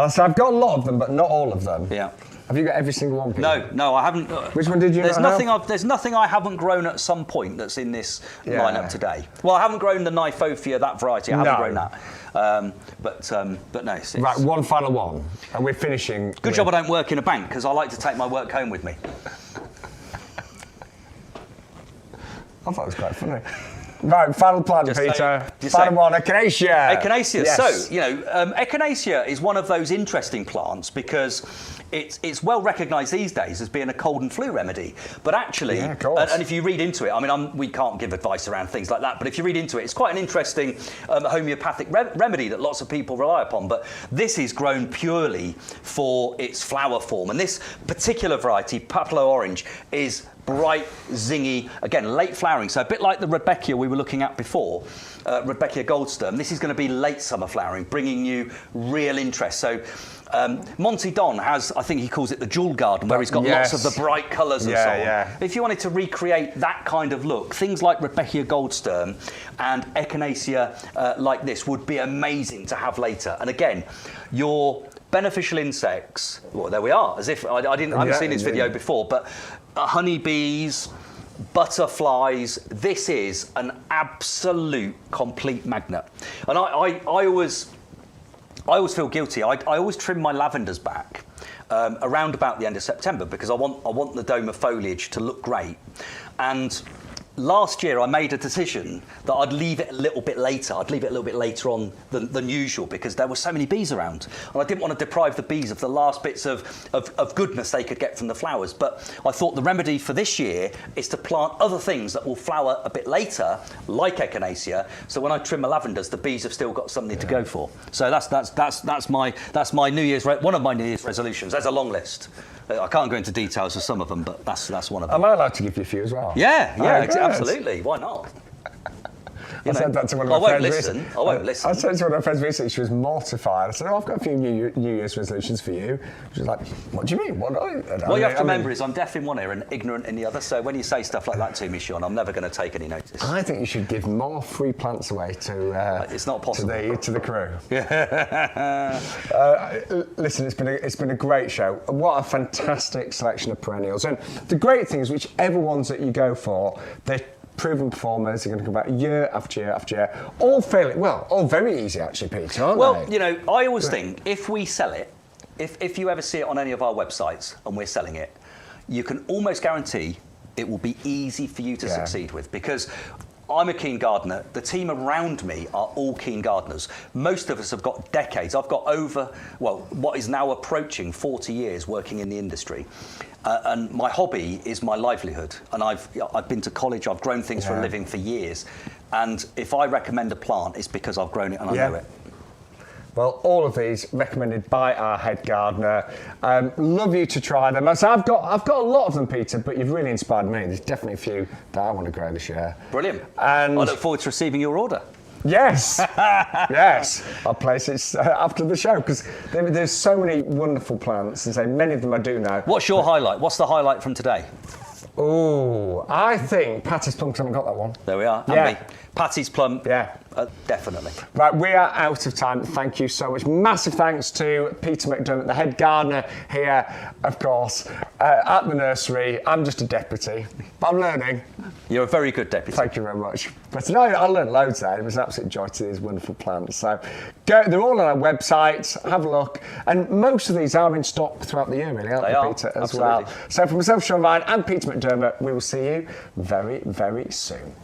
So I've got a lot of them, but not all of them. Yeah. Have you got every single one, Peter? No, I haven't. Which one did you There's not nothing. have? There's nothing I haven't grown at some point that's in this lineup today. Well, I haven't grown the Nyphophia, that variety. I haven't grown that. But no. Right, one final one, and we're finishing. Good job I don't work in a bank, because I like to take my work home with me. I thought it was quite funny. Right, final plant, Peter. Final one, Echinacea. Echinacea. Yes. So, Echinacea is one of those interesting plants because it's well recognised these days as being a cold and flu remedy. But actually, and if you read into it, we can't give advice around things like that, but if you read into it, it's quite an interesting homeopathic remedy that lots of people rely upon. But this is grown purely for its flower form. And this particular variety, Papillo Orange, is bright, zingy, again, late flowering. So a bit like the Rudbeckia we were looking at before, Rudbeckia Goldstem, this is going to be late summer flowering, bringing you real interest. So Monty Don has, I think he calls it the jewel garden, where he's got lots of the bright colours and so on. If you wanted to recreate that kind of look, things like Rudbeckia Goldstem and Echinacea like this would be amazing to have later. And again, your beneficial insects, well, there we are, as if I haven't seen this video before, but honeybees, butterflies, this is an absolute complete magnet. And I always feel guilty. I always trim my lavenders back around about the end of September because I want the dome of foliage to look great. And last year I made a decision that I'd leave it a little bit later. I'd leave it a little bit later on than usual because there were so many bees around. And I didn't want to deprive the bees of the last bits of goodness they could get from the flowers. But I thought the remedy for this year is to plant other things that will flower a bit later, like Echinacea. So when I trim my lavenders, the bees have still got something to go for. So that's my New Year's one of my New Year's resolutions. There's a long list. I can't go into details of some of them, but that's one of them. Am I allowed to give you a few as well? Yeah, absolutely. Why not? I said that to one of my friends. I won't listen. I said to one of my friends recently, she was mortified. I said, I've got a few New Year's resolutions for you. She was like, what do you mean? What you have to remember is I'm deaf in one ear and ignorant in the other, so when you say stuff like that to me, Shaun, I'm never going to take any notice. I think you should give more free plants away to it's not possible. To the crew. Listen, it's been a great show. What a fantastic selection of perennials. And the great thing is whichever ones that you go for, they're proven performers. They're going to come back year after year after year. All very easy actually, Peter, aren't they? I always think if we sell it, if you ever see it on any of our websites and we're selling it, you can almost guarantee it will be easy for you to succeed with, because I'm a keen gardener. The team around me are all keen gardeners. Most of us have got decades. I've got what is now approaching 40 years working in the industry. And my hobby is my livelihood. And I've been to college, I've grown things for a living for years. And if I recommend a plant, it's because I've grown it and I know it. Well, all of these recommended by our head gardener. Love you to try them. So I've got a lot of them, Peter, but you've really inspired me. There's definitely a few that I want to grow this year. Brilliant. And I look forward to receiving your order. Yes, yes. I'll place it after the show because there's so many wonderful plants, and so many of them I do know. What's your highlight? What's the highlight from today? Oh, I think Patty's Plum, because I haven't got that one. There we are. Yeah. And me. Patty's Plum. Yeah. Definitely. Right, we are out of time. Thank you so much. Massive thanks to Peter McDermott, the head gardener here, of course, at the nursery. I'm just a deputy, but I'm learning. You're a very good deputy. Thank you very much. But no, I learned loads there. It was an absolute joy to see these wonderful plants. So they're all on our website. Have a look. And most of these are in stock throughout the year, really, aren't they, Peter, as well? So for myself, Shaun, and Peter McDermott, we will see you very, very soon.